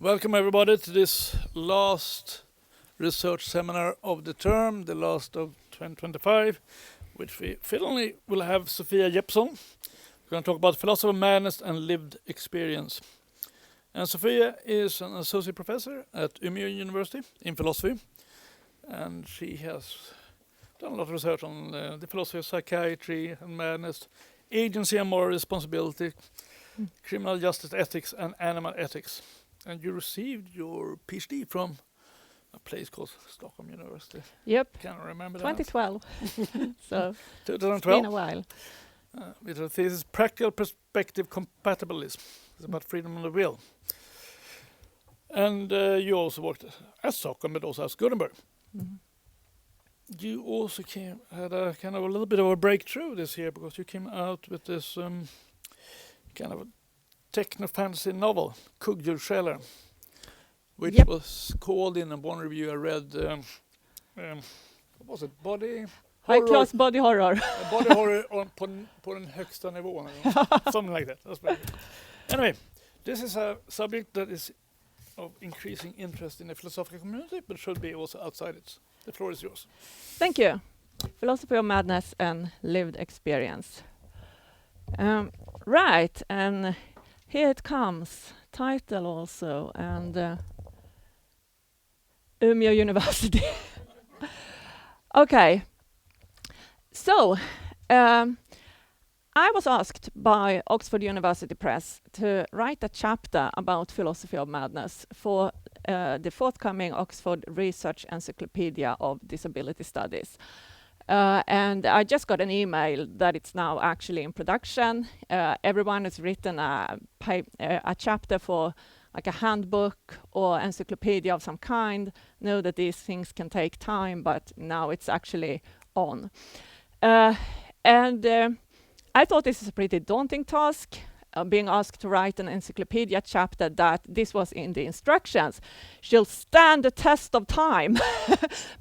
Welcome everybody to this last research seminar of the term, the last of 2025, which we finally will have Sofia Jeppsson. We're going to talk about philosophy of madness and lived experience. And Sofia is an associate professor at Umeå University in philosophy, and she has done a lot of research on the philosophy of psychiatry and madness, agency and moral responsibility, criminal justice ethics and animal ethics. And you received your PhD from a place called Stockholm University. Yep. Can't remember 2012. So 2012. it's been a while. With a thesis, Practical Perspective Compatibilism. It's about freedom of the will. And you also worked at Stockholm, but also at Gothenburg. Mm-hmm. You also had a kind of a little bit of a breakthrough this year because you came out with this kind of a techno-fantasy novel, Kugghjulssjälar, which was called in one review I read, what was it, body High horror? class body horror. Body horror på den högsta nivån. Something like that. That's very good. Anyway, this is a subject that is of increasing interest in the philosophical community, but should be also outside it. The floor is yours. Thank you. Philosophy of madness and lived experience. Right, and here it comes. Title also, and Umeå University. Okay. So, I was asked by Oxford University Press to write a chapter about philosophy of madness for the forthcoming Oxford Research Encyclopedia of Disability Studies. And I just got an email that it's now actually in production. Everyone has written a chapter for like a handbook or encyclopedia of some kind. Know that these things can take time, but now it's actually on. And I thought this is a pretty daunting task, being asked to write an encyclopedia chapter that this was in the instructions. She'll stand the test of time,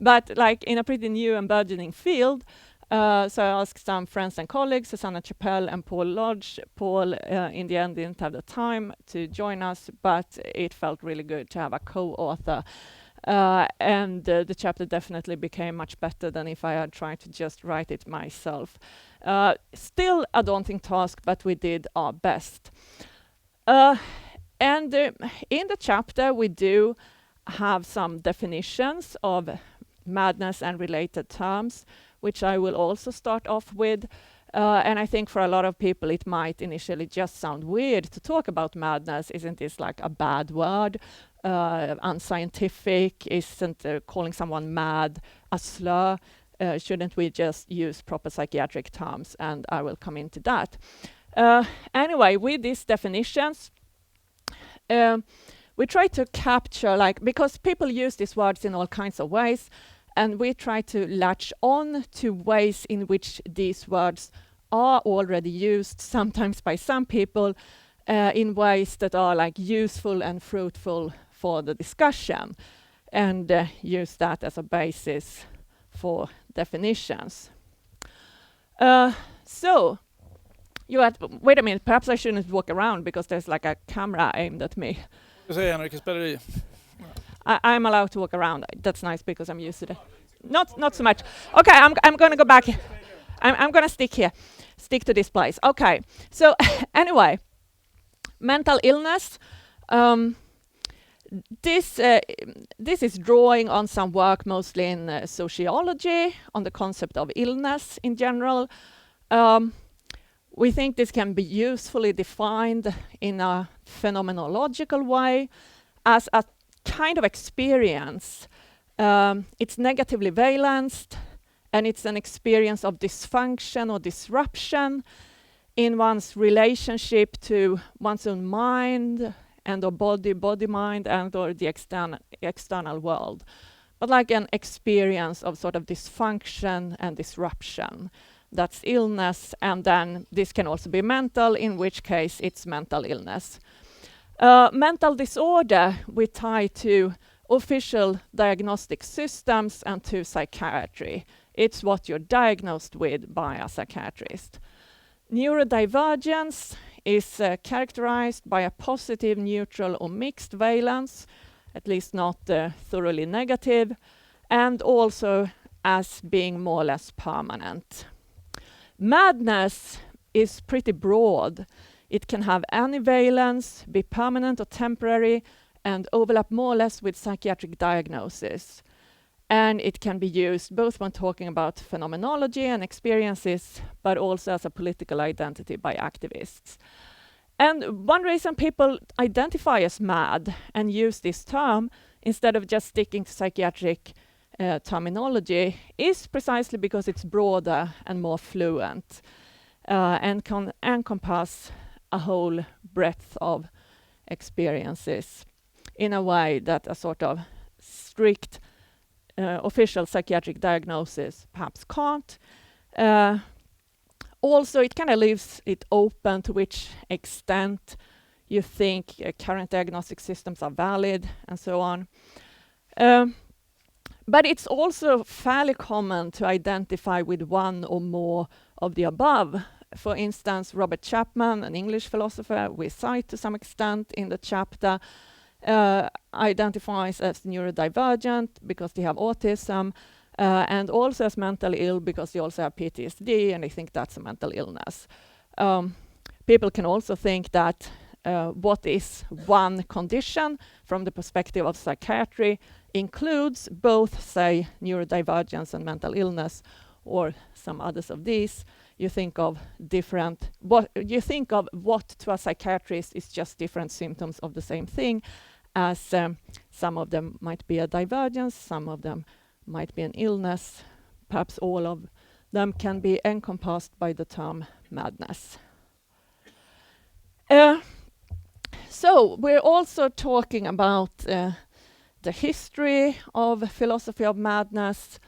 but like in a pretty new and burgeoning field. So I asked some friends and colleagues, Zsuzsanna Chappell and Paul Lodge. Paul, in the end, didn't have the time to join us, but it felt really good to have a co-author. And the chapter definitely became much better than if I had tried to just write it myself. Still a daunting task, but we did our best. And in the chapter, we do have some definitions of madness and related terms, which I will also start off with. And I think for a lot of people, it might initially just sound weird to talk about madness. Isn't this like a bad word? Unscientific? Isn't calling someone mad a slur? Shouldn't we just use proper psychiatric terms? And I will come into that. Anyway, with these definitions, we try to capture, like, because people use these words in all kinds of ways, and we try to latch on to ways in which these words are already used, sometimes by some people, in ways that are like useful and fruitful for the discussion, and use that as a basis for definitions. So, wait a minute, perhaps I shouldn't walk around because there's like a camera aimed at me. I'm allowed to walk around. That's nice because I'm used to it. Not so much. Okay, I'm going to go back. I'm going to stick here. Stick to this place. Okay. So anyway, mental illness. This is drawing on some work mostly in sociology, on the concept of illness in general. We think this can be usefully defined in a phenomenological way as a kind of experience. It's negatively valenced, and it's an experience of dysfunction or disruption in one's relationship to one's own mind and or body-mind, and or the external world. But like an experience of sort of dysfunction and disruption. That's illness, and then this can also be mental, in which case it's mental illness. Mental disorder we tie to official diagnostic systems and to psychiatry. It's what you're diagnosed with by a psychiatrist. Neurodivergence is characterized by a positive, neutral, or mixed valence, at least not thoroughly negative, and also as being more or less permanent. Madness is pretty broad. It can have any valence, be permanent or temporary, and overlap more or less with psychiatric diagnosis. And it can be used both when talking about phenomenology and experiences, but also as a political identity by activists. And one reason people identify as mad and use this term instead of just sticking to psychiatric terminology is precisely because it's broader and more fluent and can encompass a whole breadth of experiences in a way that a sort of strict official psychiatric diagnosis perhaps can't. Also, it kind of leaves it open to which extent you think current diagnostic systems are valid and so on. But it's also fairly common to identify with one or more of the above. For instance, Robert Chapman, an English philosopher we cite to some extent in the chapter, identifies as neurodivergent because they have autism, and also as mentally ill because they also have PTSD, and they think that's a mental illness. People can also think that what is one condition from the perspective of psychiatry includes both, say, neurodivergence and mental illness, or some others of these. You think of what to a psychiatrist is just different symptoms of the same thing, as some of them might be a divergence, some of them might be an illness, perhaps all of them can be encompassed by the term madness. So we're also talking about the history of philosophy of madness,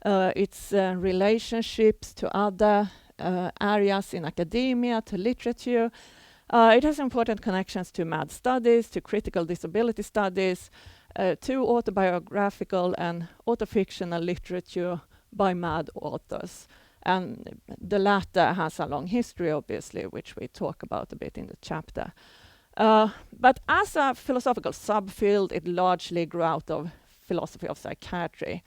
its relationships to other areas in academia, to literature. It has important connections to mad studies, to critical disability studies, to autobiographical and autofictional literature by mad authors. And the latter has a long history, obviously, which we talk about a bit in the chapter. But as a philosophical subfield, it largely grew out of philosophy of psychiatry.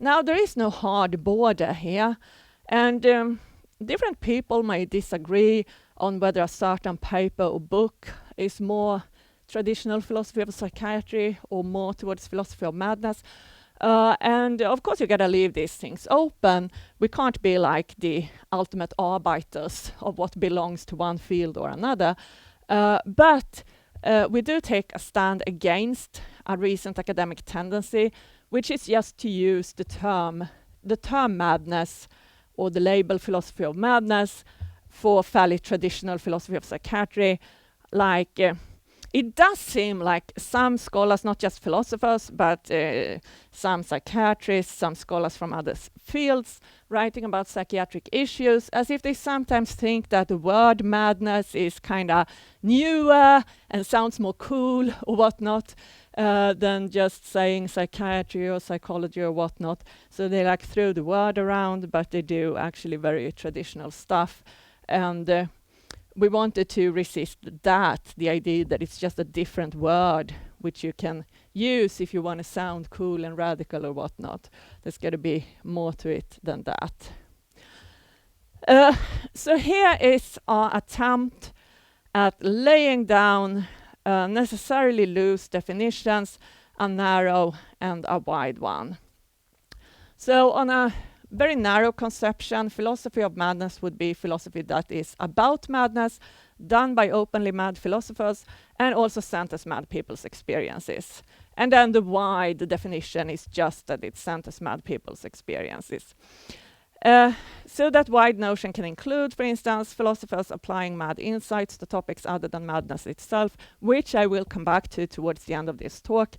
Now there is no hard border here, and different people may disagree on whether a certain paper or book is more traditional philosophy of psychiatry or more towards philosophy of madness. And of course you gotta leave these things open. We can't be like the ultimate arbiters of what belongs to one field or another. But we do take a stand against a recent academic tendency, which is just to use the term madness or the label philosophy of madness for fairly traditional philosophy of psychiatry. Like it does seem like some scholars, not just philosophers, but some psychiatrists, some scholars from other fields, writing about psychiatric issues, as if they sometimes think that the word madness is kind of newer and sounds more cool or whatnot than just saying psychiatry or psychology or whatnot. So they like throw the word around, but they do actually very traditional stuff. And we wanted to resist that, the idea that it's just a different word which you can use if you want to sound cool and radical or whatnot. There's got to be more to it than that. So here is our attempt at laying down necessarily loose definitions, a narrow and a wide one. So on a very narrow conception, philosophy of madness would be philosophy that is about madness, done by openly mad philosophers, and also centers mad people's experiences. And then the wide definition is just that it centers mad people's experiences. So that wide notion can include, for instance, philosophers applying mad insights to topics other than madness itself, which I will come back to towards the end of this talk.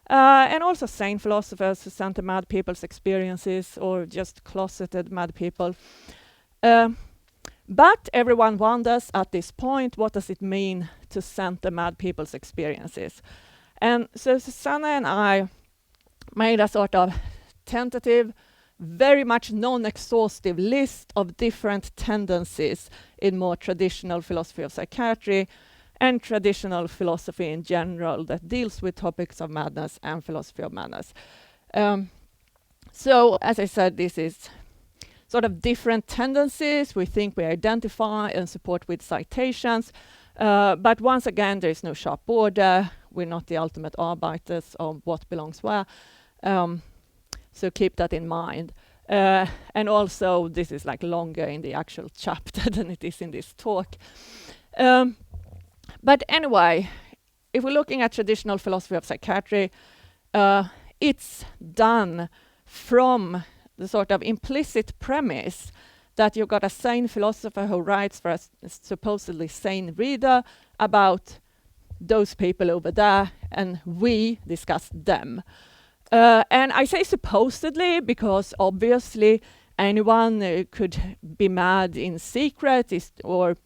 And also sane philosophers who center mad people's experiences, or just closeted mad people. But everyone wonders at this point, what does it mean to center mad people's experiences? And so Zsuzsanna and I made a sort of tentative very much non-exhaustive list of different tendencies in more traditional philosophy of psychiatry and traditional philosophy in general that deals with topics of madness and philosophy of madness. So, as I said, this is sort of different tendencies we think we identify and support with citations. But once again, there is no sharp border. We're not the ultimate arbiters of what belongs where. So keep that in mind. And also, this is like longer in the actual chapter than it is in this talk. But anyway, if we're looking at traditional philosophy of psychiatry, it's done from the sort of implicit premise that you've got a sane philosopher who writes for a supposedly sane reader about those people over there, and we discuss them. And I say supposedly because obviously anyone could be mad in secret or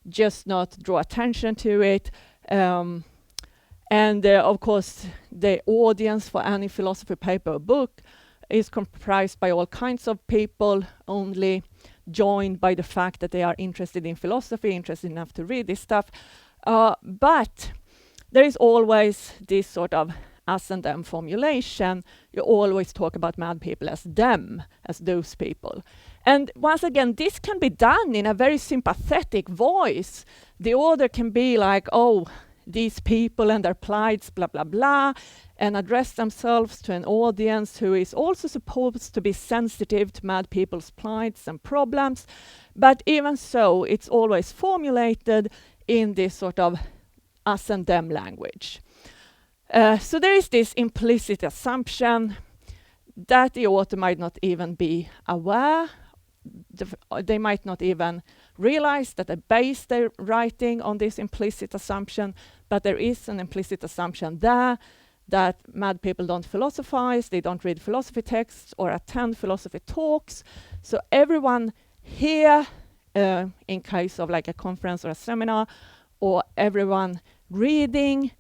just not draw attention to it. And of course, the audience for any philosophy paper or book is comprised by all kinds of people, only joined by the fact that they are interested in philosophy, interested enough to read this stuff. But there is always this sort of us and them formulation. You always talk about mad people as them, as those people. And once again, this can be done in a very sympathetic voice. The author can be like, oh, these people and their plights, blah, blah, blah, and address themselves to an audience who is also supposed to be sensitive to mad people's plights and problems. But even so, it's always formulated in this sort of us and them language. So there is this implicit assumption that the author might not even be aware. They might not even realize that they base their writing on this implicit assumption, but there is an implicit assumption there that mad people don't philosophize, they don't read philosophy texts or attend philosophy talks. So everyone here, in case of like a conference or a seminar, or everyone reading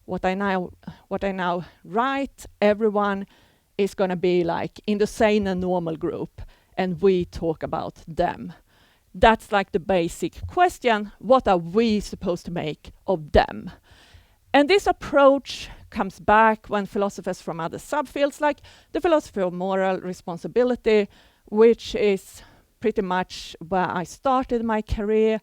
what I now write, everyone is going to be like in the sane and normal group, and we talk about them. That's like the basic question. What are we supposed to make of them? And this approach comes back when philosophers from other subfields, like the philosophy of moral responsibility, which is pretty much where I started my career.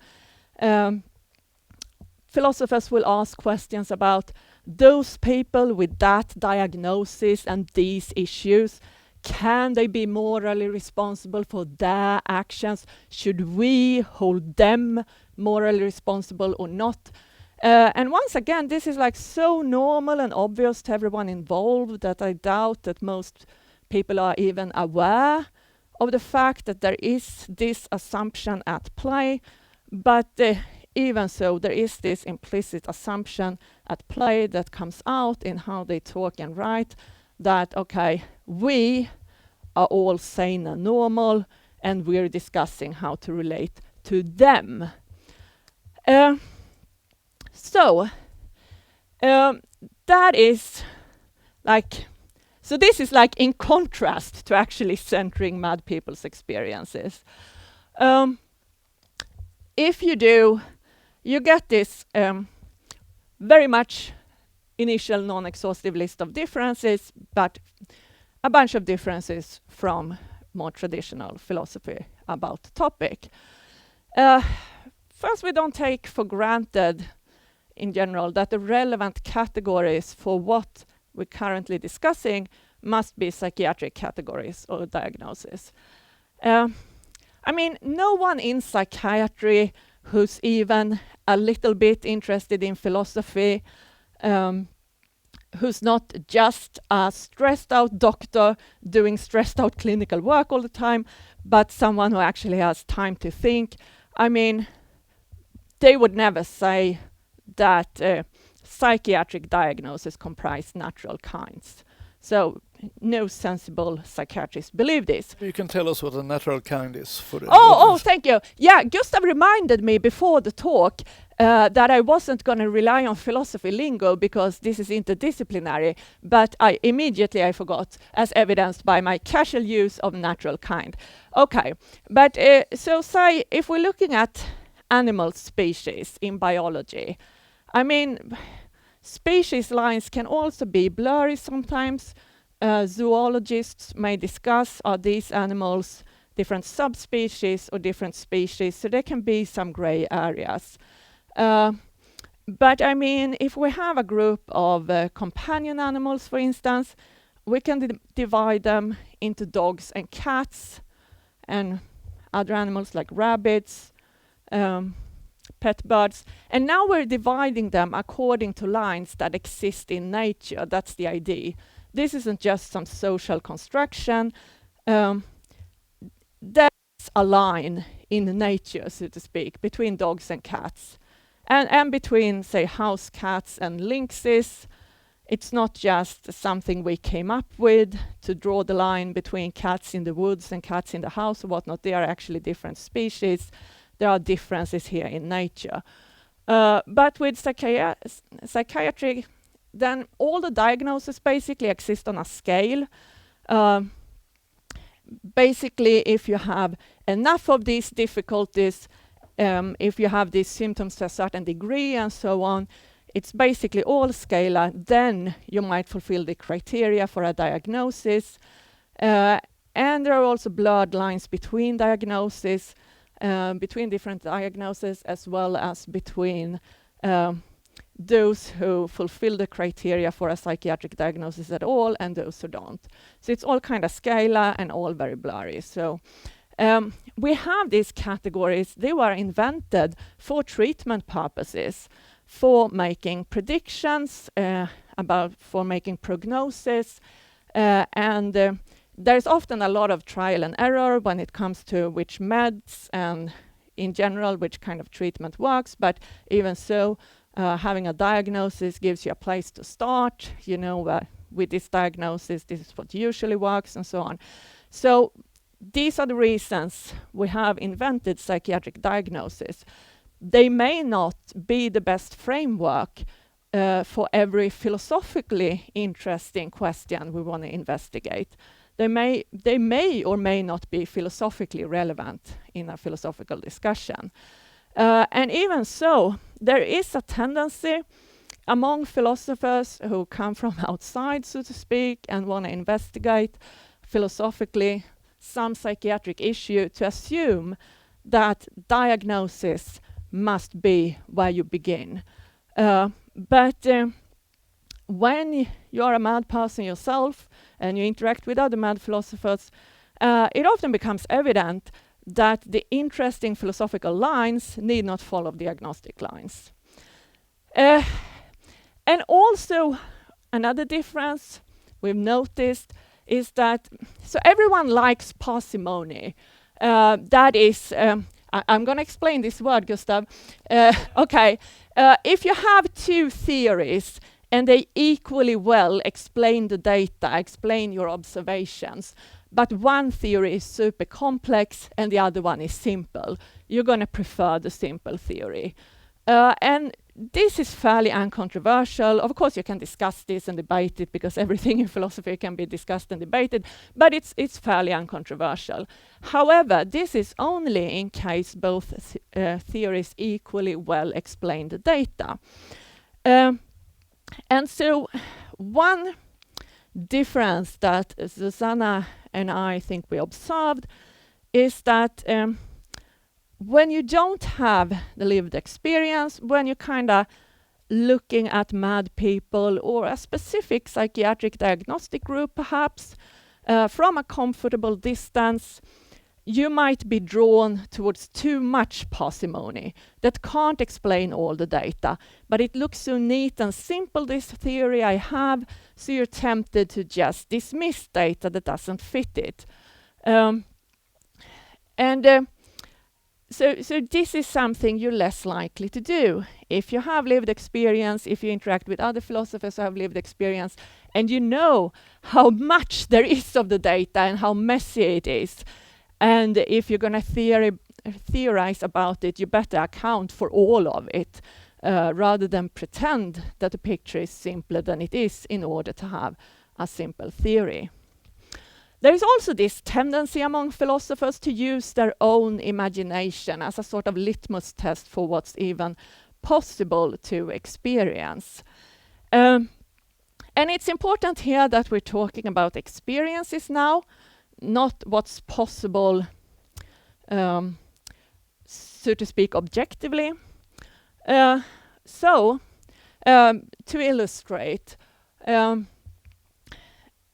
Philosophers will ask questions about those people with that diagnosis and these issues. Can they be morally responsible for their actions? Should we hold them morally responsible or not? And once again, this is like so normal and obvious to everyone involved that I doubt that most people are even aware of the fact that there is this assumption at play. But even so, there is this implicit assumption at play that comes out in how they talk and write, that, okay, we are all sane and normal, and we're discussing how to relate to them. So that is like, so this is like in contrast to actually centering mad people's experiences. If you do, you get this very much initial non-exhaustive list of differences, but a bunch of differences from more traditional philosophy about the topic. First, we don't take for granted in general that the relevant categories for what we're currently discussing must be psychiatric categories or diagnoses. I mean, no one in psychiatry who's even a little bit interested in philosophy, who's not just a stressed out doctor doing stressed out clinical work all the time, but someone who actually has time to think. I mean, they would never say that psychiatric diagnoses comprise natural kinds. So no sensible psychiatrists believe this. You can tell us what a natural kind is for the Oh, thank you. Yeah, Gustav reminded me before the talk that I wasn't going to rely on philosophy lingo because this is interdisciplinary, but I forgot, as evidenced by my casual use of natural kind. Okay, but so say if we're looking at animal species in biology, I mean, species lines can also be blurry sometimes. Zoologists may discuss, are these animals different subspecies or different species? So there can be some gray areas. But I mean, if we have a group of companion animals, for instance, we can divide them into dogs and cats and other animals like rabbits, pet birds. And now we're dividing them according to lines that exist in nature. That's the idea. This isn't just some social construction. There's a line in nature, so to speak, between dogs and cats. And between, say, house cats and lynxes. It's not just something we came up with to draw the line between cats in the woods and cats in the house or whatnot. They are actually different species. There are differences here in nature. But with psychiatry, then all the diagnoses basically exist on a scale. Basically, if you have enough of these difficulties, if you have these symptoms to a certain degree and so on, it's basically all scalar, then you might fulfill the criteria for a diagnosis. And there are also blurred lines between diagnoses, between different diagnoses, as well as between those who fulfill the criteria for a psychiatric diagnosis at all and those who don't. So it's all kind of scalar and all very blurry. So we have these categories. They were invented for treatment purposes, for making predictions, for making prognosis, and there's often a lot of trial and error when it comes to which meds and in general which kind of treatment works, but even so, having a diagnosis gives you a place to start, you know, with this diagnosis, this is what usually works, and so on. So these are the reasons we have invented psychiatric diagnosis. They may not be the best framework for every philosophically interesting question we want to investigate. They may or may not be philosophically relevant in a philosophical discussion. And even so, there is a tendency among philosophers who come from outside, so to speak, and want to investigate philosophically some psychiatric issue to assume that diagnosis must be where you begin. But when you are a mad person yourself and you interact with other mad philosophers, it often becomes evident that the interesting philosophical lines need not follow diagnostic lines. And also, another difference we've noticed is that, so everyone likes parsimony. That is, I'm going to explain this word, Gustav. Okay, if you have two theories and they equally well explain the data, explain your observations, but one theory is super complex and the other one is simple, you're going to prefer the simple theory. And this is fairly uncontroversial. Of course, you can discuss this and debate it because everything in philosophy can be discussed and debated, but it's fairly uncontroversial. However, this is only in case both theories equally well explain the data. And so one difference that Zsuzsanna and I think we observed is that when you don't have the lived experience, when you're kind of looking at mad people or a specific psychiatric diagnostic group perhaps, from a comfortable distance, you might be drawn towards too much parsimony that can't explain all the data. But it looks so neat and simple, this theory I have, so you're tempted to just dismiss data that doesn't fit it. So this is something you're less likely to do. If you have lived experience, if you interact with other philosophers who have lived experience, and you know how much there is of the data and how messy it is, and if you're going to theorize about it, you better account for all of it, rather than pretend that the picture is simpler than it is in order to have a simple theory. There is also this tendency among philosophers to use their own imagination as a sort of litmus test for what's even possible to experience. And it's important here that we're talking about experiences now, not what's possible, so to speak, objectively. To illustrate,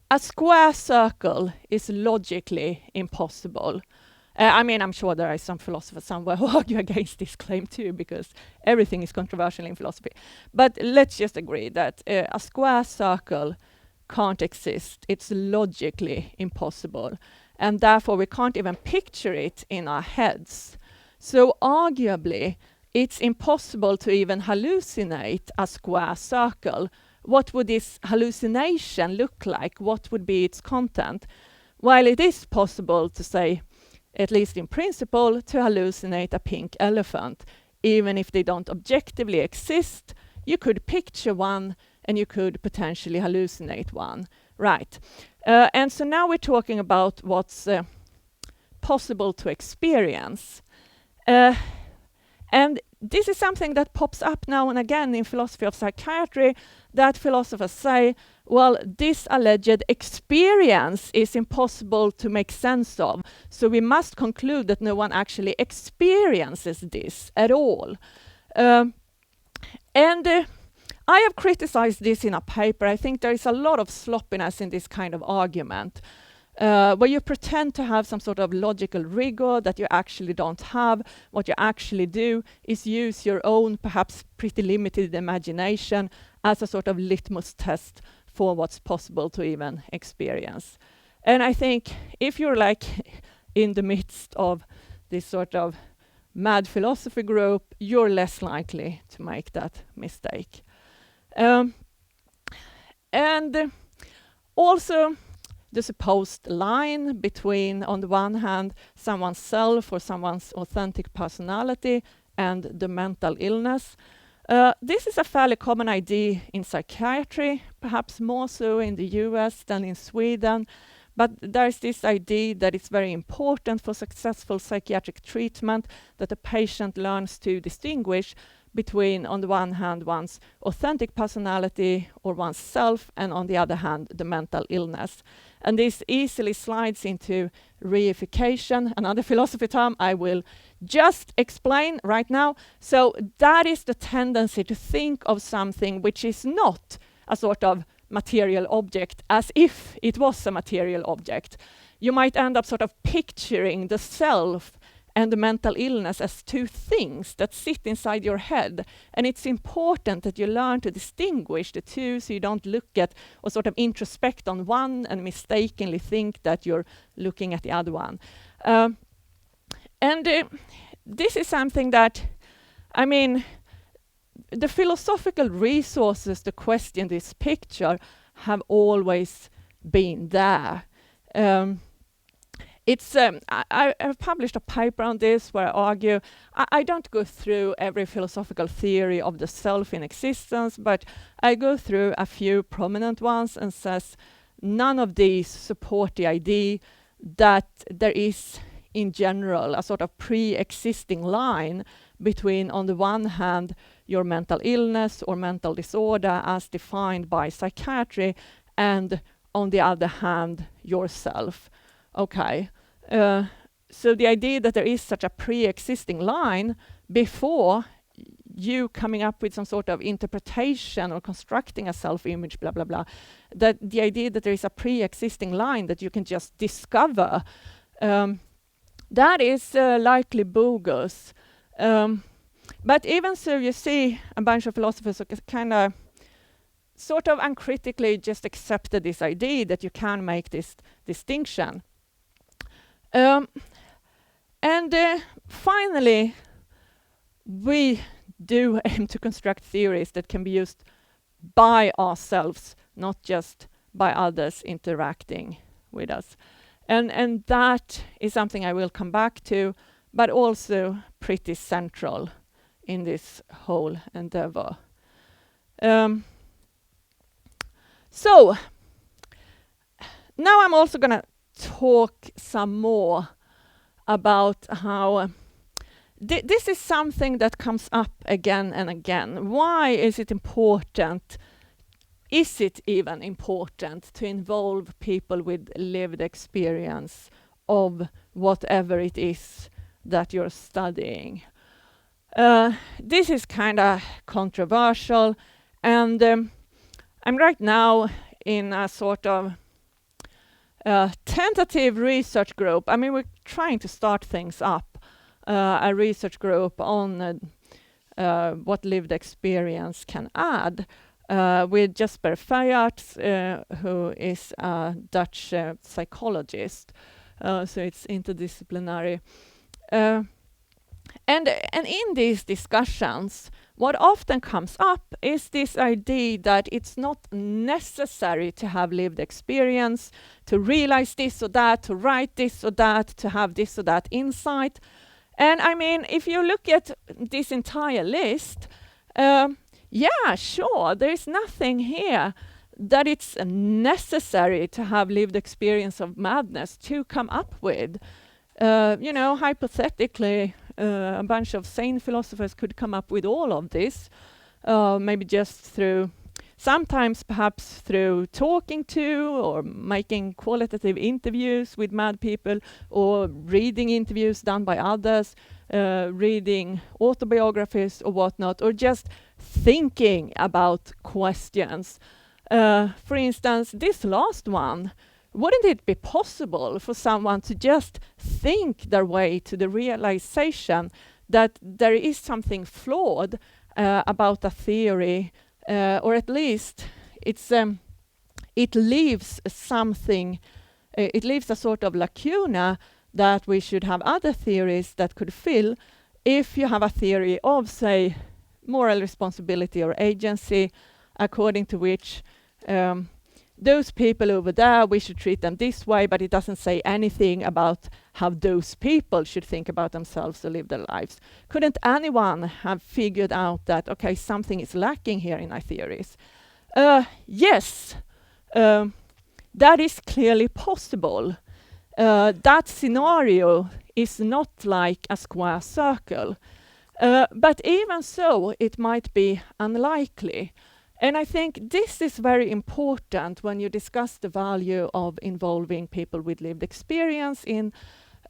a square circle is logically impossible. I mean, I'm sure there are some philosophers somewhere who argue against this claim too, because everything is controversial in philosophy. But let's just agree that a square circle can't exist. It's logically impossible. And therefore, we can't even picture it in our heads. So arguably, it's impossible to even hallucinate a square circle. What would this hallucination look like? What would be its content? While it is possible to say, at least in principle, to hallucinate a pink elephant. Even if they don't objectively exist, you could picture one and you could potentially hallucinate one. Right. And so now we're talking about what's possible to experience. And this is something that pops up now and again in philosophy of psychiatry, that philosophers say, well, this alleged experience is impossible to make sense of, so we must conclude that no one actually experiences this at all. I have criticized this in a paper. I think there is a lot of sloppiness in this kind of argument, where you pretend to have some sort of logical rigor that you actually don't have. What you actually do is use your own, perhaps pretty limited imagination as a sort of litmus test for what's possible to even experience. And I think if you're like in the midst of this sort of mad philosophy group, you're less likely to make that mistake. And also the supposed line between, on the one hand, someone's self or someone's authentic personality and the mental illness. This is a fairly common idea in psychiatry, perhaps more so in the US than in Sweden. But there's this idea that it's very important for successful psychiatric treatment that the patient learns to distinguish between, on the one hand, one's authentic personality or one's self, and on the other hand, the mental illness. And this easily slides into reification, another philosophy term I will just explain right now. So that is the tendency to think of something which is not a sort of material object as if it was a material object. You might end up sort of picturing the self and the mental illness as two things that sit inside your head. And it's important that you learn to distinguish the two, so you don't look at or sort of introspect on one and mistakenly think that you're looking at the other one. This is something that, I mean, the philosophical resources to question this picture have always been there. I have published a paper on this where I argue, I don't go through every philosophical theory of the self in existence, but I go through a few prominent ones and says none of these support the idea that there is in general a sort of pre-existing line between, on the one hand, your mental illness or mental disorder as defined by psychiatry, and on the other hand, yourself. Okay. So the idea that there is such a pre-existing line before you coming up with some sort of interpretation or constructing a self-image, blah, blah, blah, that the idea that there is a pre-existing line that you can just discover, that is likely bogus. But even so, you see a bunch of philosophers who kind of sort of uncritically just accepted this idea that you can make this distinction. Finally, we do aim to construct theories that can be used by ourselves, not just by others interacting with us. And that is something I will come back to, but also pretty central in this whole endeavor. So now I'm also going to talk some more about how this is something that comes up again and again. Why is it important? Is it even important to involve people with lived experience of whatever it is that you're studying? This is kind of controversial, and I'm right now in a sort of tentative research group. I mean, we're trying to start things up, a research group on what lived experience can add, with Jesper Feyerts, who is a Dutch psychologist. So it's interdisciplinary. And in these discussions, what often comes up is this idea that it's not necessary to have lived experience, to realize this or that, to write this or that, to have this or that insight. And I mean, if you look at this entire list, yeah, sure, there's nothing here that it's necessary to have lived experience of madness to come up with. You know, hypothetically, a bunch of sane philosophers could come up with all of this, maybe just through, sometimes perhaps through talking to or making qualitative interviews with mad people, or reading interviews done by others, reading autobiographies or whatnot, or just thinking about questions. For instance, this last one, wouldn't it be possible for someone to just think their way to the realization that there is something flawed about a theory, or at least it leaves something, it leaves a sort of lacuna that we should have other theories that could fill, if you have a theory of, say, moral responsibility or agency, according to which those people over there, we should treat them this way, but it doesn't say anything about how those people should think about themselves or live their lives. Couldn't anyone have figured out that, okay, something is lacking here in our theories? Yes, that is clearly possible. That scenario is not like a square circle. But even so, it might be unlikely. And I think this is very important when you discuss the value of involving people with lived experience in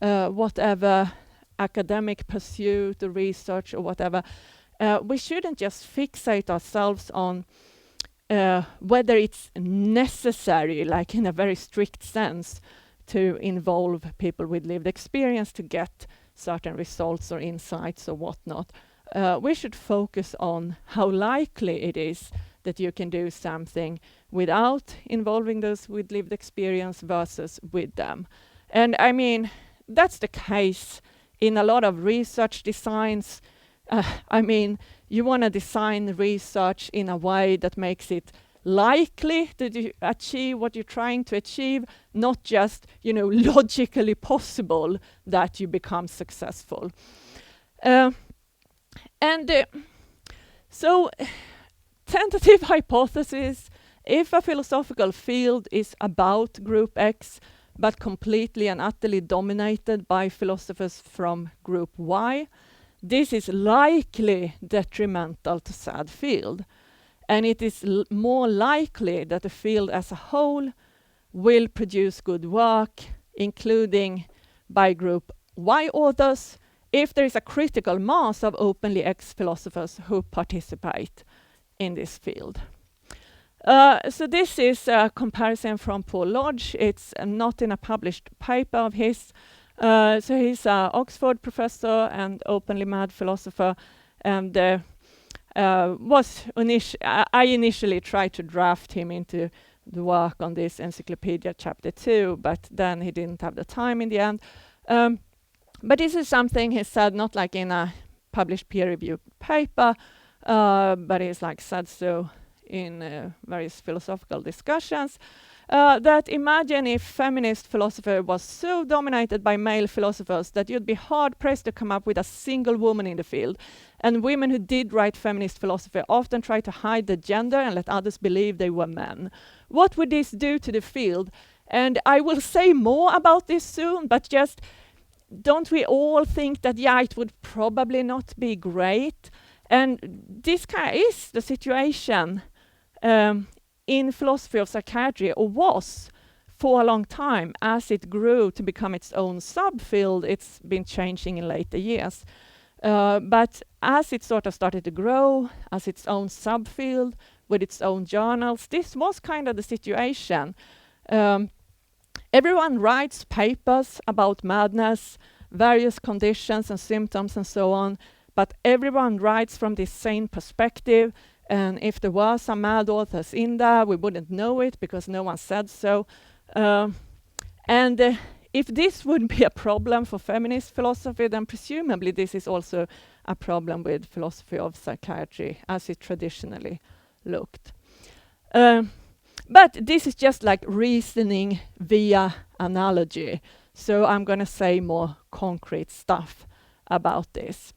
whatever academic pursuit or research or whatever. We shouldn't just fixate ourselves on whether it's necessary, like in a very strict sense, to involve people with lived experience to get certain results or insights or whatnot. We should focus on how likely it is that you can do something without involving those with lived experience versus with them. And I mean, that's the case in a lot of research designs. I mean, you want to design research in a way that makes it likely that you achieve what you're trying to achieve, not just, you know, logically possible that you become successful. So tentative hypothesis, if a philosophical field is about group X, but completely and utterly dominated by philosophers from group Y, this is likely detrimental to said field. And it is more likely that the field as a whole will produce good work, including by group Y authors, if there is a critical mass of openly ex-philosophers who participate in this field. So this is a comparison from Paul Lodge. It's not in a published paper of his. So he's an Oxford professor and openly mad philosopher, and I initially tried to draft him into the work on this encyclopedia chapter 2, but then he didn't have the time in the end. But this is something he said, not like in a published peer-reviewed paper, but he's like said so in various philosophical discussions, that imagine if feminist philosophy was so dominated by male philosophers that you'd be hard-pressed to come up with a single woman in the field. And women who did write feminist philosophy often try to hide the gender and let others believe they were men. What would this do to the field? And I will say more about this soon, but just don't we all think that, yeah, it would probably not be great? And this kind of is the situation in philosophy of psychiatry, or was for a long time. As it grew to become its own subfield, it's been changing in later years. But as it sort of started to grow as its own subfield with its own journals, this was kind of the situation. Everyone writes papers about madness, various conditions and symptoms and so on, but everyone writes from this sane perspective. And if there were some mad authors in there, we wouldn't know it because no one said so. If this would be a problem for feminist philosophy, then presumably this is also a problem with philosophy of psychiatry as it traditionally looked. But this is just like reasoning via analogy. So I'm going to say more concrete stuff about this.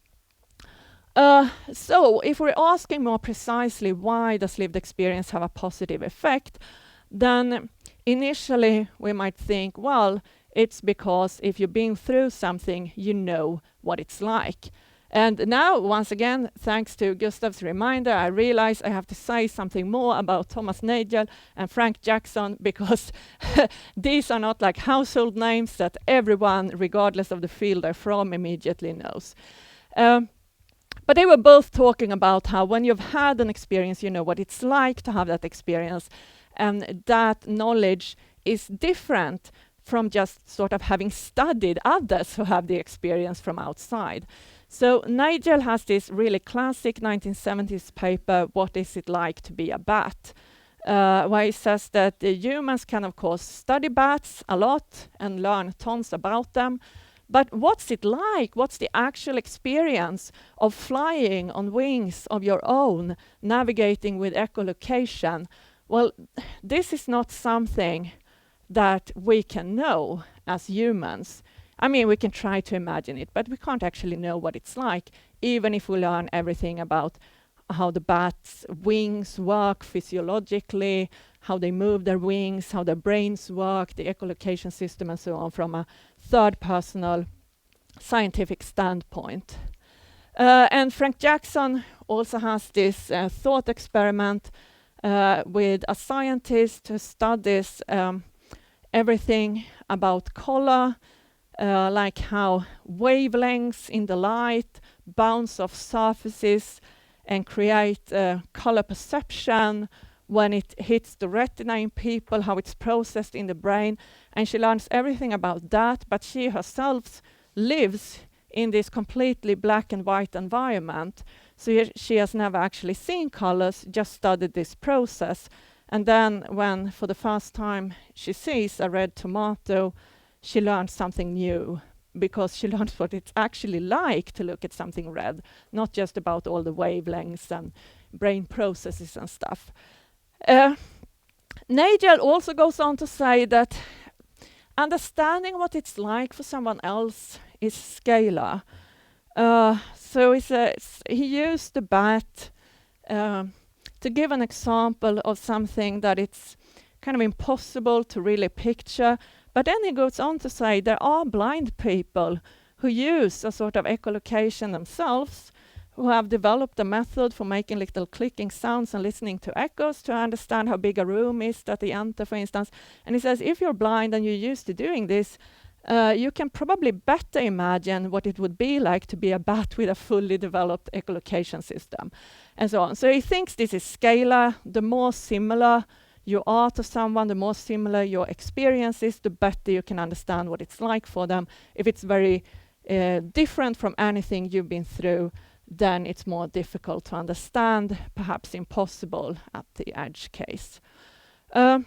So if we're asking more precisely why does lived experience have a positive effect, then initially we might think, well, it's because if you've been through something, you know what it's like. And now, once again, thanks to Gustav's reminder, I realize I have to say something more about Thomas Nagel and Frank Jackson, because these are not like household names that everyone, regardless of the field they're from, immediately knows. But they were both talking about how when you've had an experience, you know what it's like to have that experience, and that knowledge is different from just sort of having studied others who have the experience from outside. So Nigel has this really classic 1970s paper, What is it like to be a bat? Where he says that the humans can of course study bats a lot and learn tons about them, but what's it like? What's the actual experience of flying on wings of your own, navigating with echolocation? Well, this is not something that we can know as humans. I mean, we can try to imagine it, but we can't actually know what it's like, even if we learn everything about how the bats' wings work physiologically, how they move their wings, how their brains work, the echolocation system, and so on, from a third-personal scientific standpoint. And Frank Jackson also has this thought experiment with a scientist who studies everything about color, like how wavelengths in the light bounce off surfaces and create color perception when it hits the retina in people, how it's processed in the brain. And she learns everything about that, but she herself lives in this completely black and white environment. So she has never actually seen colors, just studied this process. And then when, for the first time, she sees a red tomato, she learns something new, because she learns what it's actually like to look at something red, not just about all the wavelengths and brain processes and stuff. Nagel also goes on to say that understanding what it's like for someone else is scalar. So he used the bat to give an example of something that it's kind of impossible to really picture. But then he goes on to say there are blind people who use a sort of echolocation themselves, who have developed a method for making little clicking sounds and listening to echoes to understand how big a room is that they enter, for instance. And he says if you're blind and you're used to doing this, you can probably better imagine what it would be like to be a bat with a fully developed echolocation system, and so on. So he thinks this is scalar. The more similar you are to someone, the more similar your experience is, the better you can understand what it's like for them. If it's very different from anything you've been through, then it's more difficult to understand, perhaps impossible at the edge case. And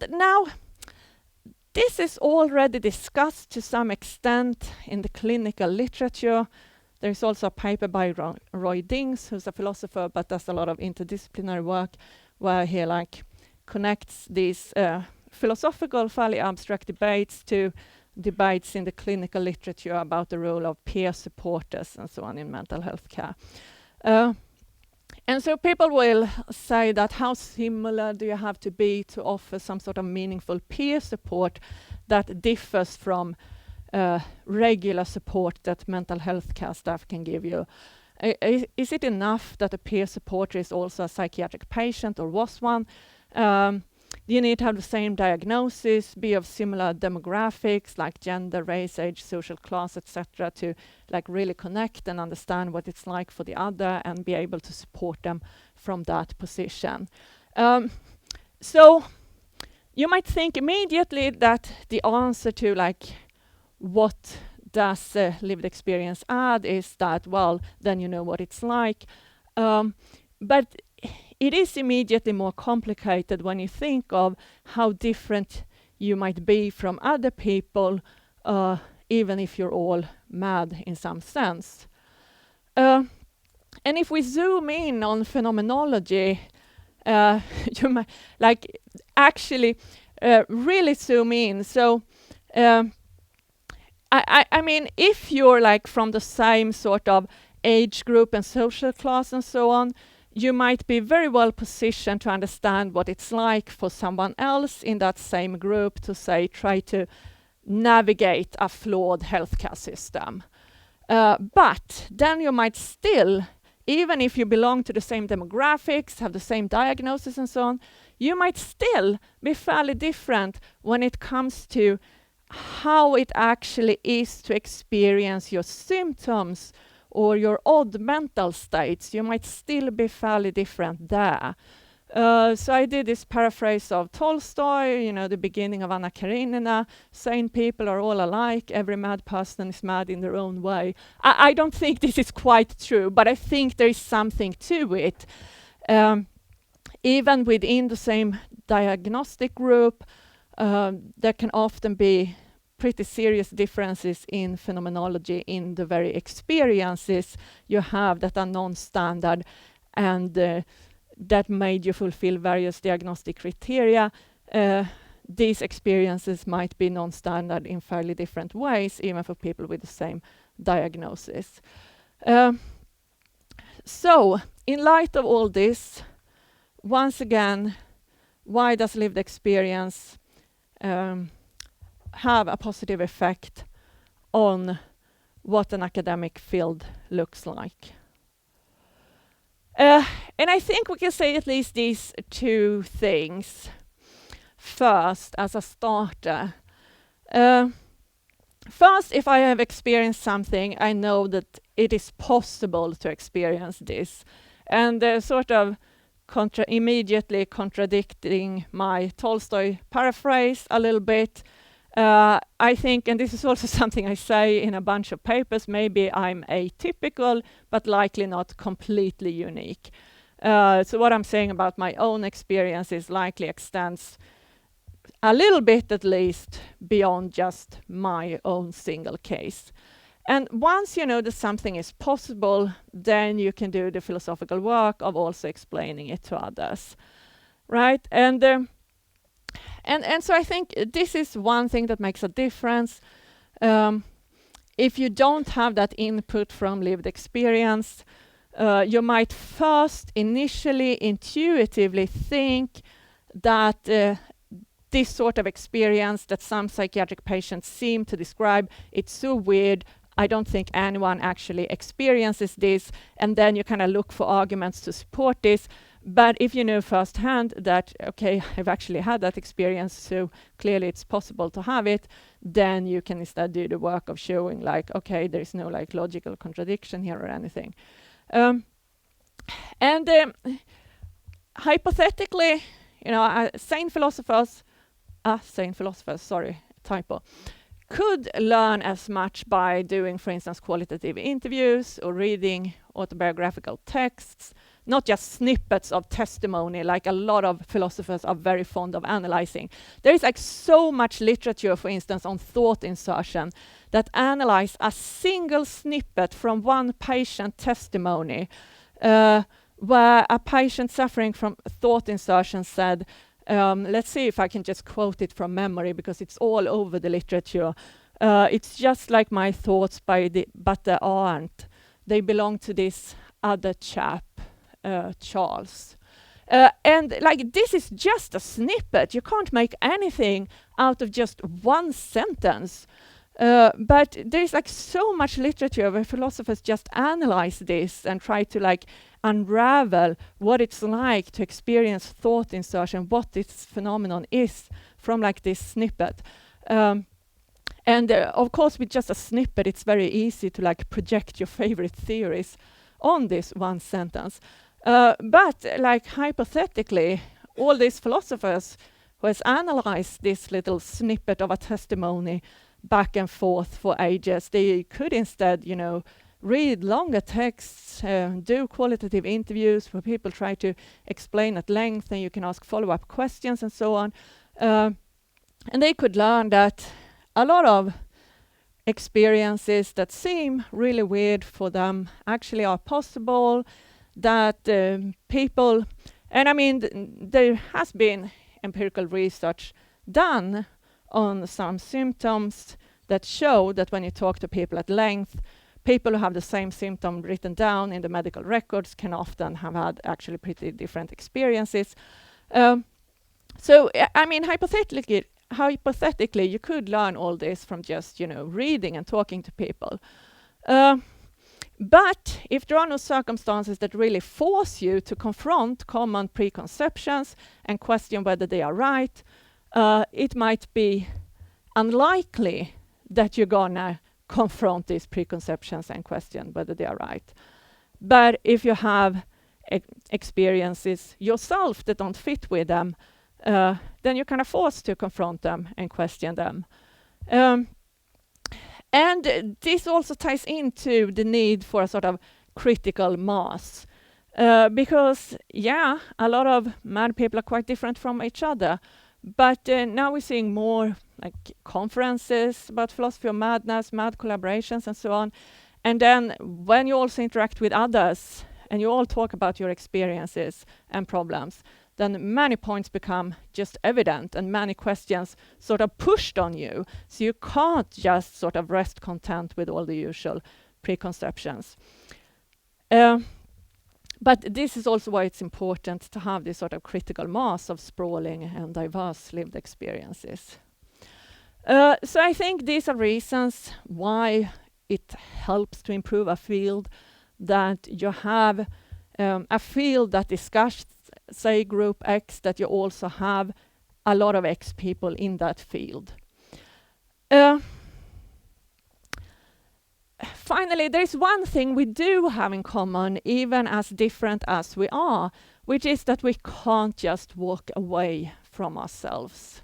now, this is already discussed to some extent in the clinical literature. There's also a paper by Roy Dings, who's a philosopher but does a lot of interdisciplinary work, where he connects these philosophical, fairly abstract debates to debates in the clinical literature about the role of peer supporters and so on in mental health care. And so people will say that how similar do you have to be to offer some sort of meaningful peer support that differs from regular support that mental health care staff can give you? Is it enough that a peer supporter is also a psychiatric patient or was one? You need to have the same diagnosis, be of similar demographics like gender, race, age, social class, etc., to really connect and understand what it's like for the other and be able to support them from that position. So you might think immediately that the answer to what does lived experience add is that, well, then you know what it's like. But it is immediately more complicated when you think of how different you might be from other people, even if you're all mad in some sense. And if we zoom in on phenomenology, you might actually really zoom in. So I mean, if you're from the same sort of age group and social class and so on, you might be very well positioned to understand what it's like for someone else in that same group to, say, try to navigate a flawed healthcare system. But then you might still, even if you belong to the same demographics, have the same diagnosis and so on, you might still be fairly different when it comes to how it actually is to experience your symptoms or your odd mental states. You might still be fairly different there. So I did this paraphrase of Tolstoy, the beginning of Anna Karenina. Sane people are all alike. Every mad person is mad in their own way. I don't think this is quite true, but I think there is something to it. Even within the same diagnostic group, there can often be pretty serious differences in phenomenology in the very experiences you have that are non-standard and that made you fulfill various diagnostic criteria. These experiences might be non-standard in fairly different ways, even for people with the same diagnosis. So, in light of all this, once again, why does lived experience have a positive effect on what an academic field looks like? And I think we can say at least these two things. First, as a starter. First, if I have experienced something, I know that it is possible to experience this. And sort of immediately contradicting my Tolstoy paraphrase a little bit, I think, and this is also something I say in a bunch of papers, maybe I'm atypical, but likely not completely unique. So what I'm saying about my own experiences likely extends a little bit, at least, beyond just my own single case. And once you know that something is possible, then you can do the philosophical work of also explaining it to others, right? And so I think this is one thing that makes a difference. If you don't have that input from lived experience, you might first initially intuitively think that this sort of experience that some psychiatric patients seem to describe, it's so weird, I don't think anyone actually experiences this, and then you kind of look for arguments to support this. But if you know firsthand that, okay, I've actually had that experience, so clearly it's possible to have it, then you can instead do the work of showing okay, there is no logical contradiction here or anything. Hypothetically, sane philosophers, could learn as much by doing, for instance, qualitative interviews or reading autobiographical texts not just snippets of testimony, like a lot of philosophers are very fond of analyzing. There is like so much literature, for instance, on thought insertion that analyze a single snippet from one patient testimony, where a patient suffering from thought insertion said, let's see if I can just quote it from memory because it's all over the literature. It's just like my thoughts, but they aren't. They belong to this other chap, Charles. And like this is just a snippet. You can't make anything out of just one sentence. But there's like so much literature where philosophers just analyze this and try to like unravel what it's like to experience thought insertion, what this phenomenon is from like this snippet. And of course, with just a snippet, it's very easy to like project your favorite theories on this one sentence. But like hypothetically, all these philosophers who has analyzed this little snippet of a testimony back and forth for ages, they could instead, read longer texts, do qualitative interviews where people try to explain at length, and you can ask follow-up questions and so on. And they could learn that a lot of experiences that seem really weird for them actually are possible, that people, and I mean, there has been empirical research done on some symptoms that show that when you talk to people at length, people who have the same symptom written down in the medical records can often have had actually pretty different experiences. So, I mean, hypothetically, you could learn all this from just, reading and talking to people. But if there are no circumstances that really force you to confront common preconceptions and question whether they are right, it might be unlikely that you're gonna confront these preconceptions and question whether they are right. But if you have experiences yourself that don't fit with them, then you're kind of forced to confront them and question them. And this also ties into the need for a sort of critical mass. Because, a lot of mad people are quite different from each other. But now we're seeing more like conferences about philosophy of madness, mad collaborations, and so on. And then when you also interact with others and you all talk about your experiences and problems, then many points become just evident and many questions sort of pushed on you. So you can't just sort of rest content with all the usual preconceptions. But this is also why it's important to have this sort of critical mass of sprawling and diverse lived experiences. So I think these are reasons why it helps to improve a field, that you have a field that discusses, say, group X, that you also have a lot of X people in that field. Finally, there is one thing we do have in common, even as different as we are, which is that we can't just walk away from ourselves.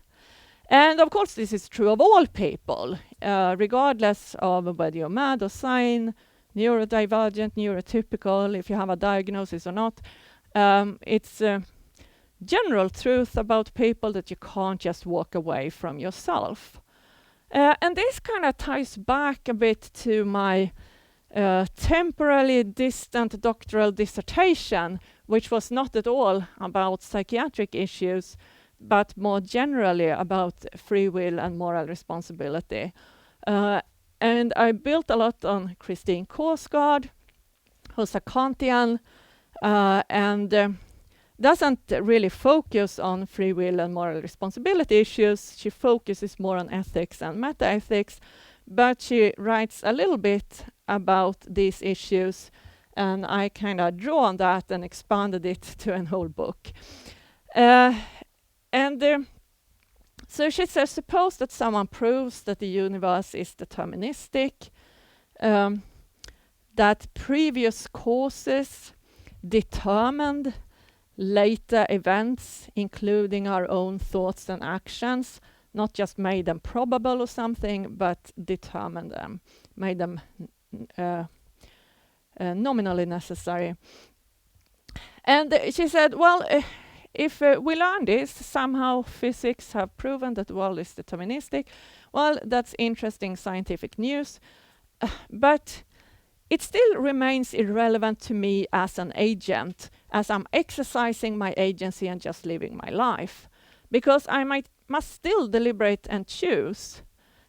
And of course, this is true of all people, regardless of whether you're mad or sane, neurodivergent, neurotypical, if you have a diagnosis or not. It's a general truth about people that you can't just walk away from yourself. And this kind of ties back a bit to my temporarily distant doctoral dissertation, which was not at all about psychiatric issues, but more generally about free will and moral responsibility. And I built a lot on Christine Korsgaard, who's a Kantian, and doesn't really focus on free will and moral responsibility issues. She focuses more on ethics and meta-ethics, but she writes a little bit about these issues, and I kind of draw on that and expanded it to a whole book. So she says, suppose that someone proves that the universe is deterministic, that previous causes determined later events, including our own thoughts and actions, not just made them probable or something, but determined them, made them nominally necessary. And she said, well, if we learn this, somehow physics have proven that the world is deterministic. Well, that's interesting scientific news, but it still remains irrelevant to me as an agent, as I'm exercising my agency and just living my life, because I must still deliberate and choose.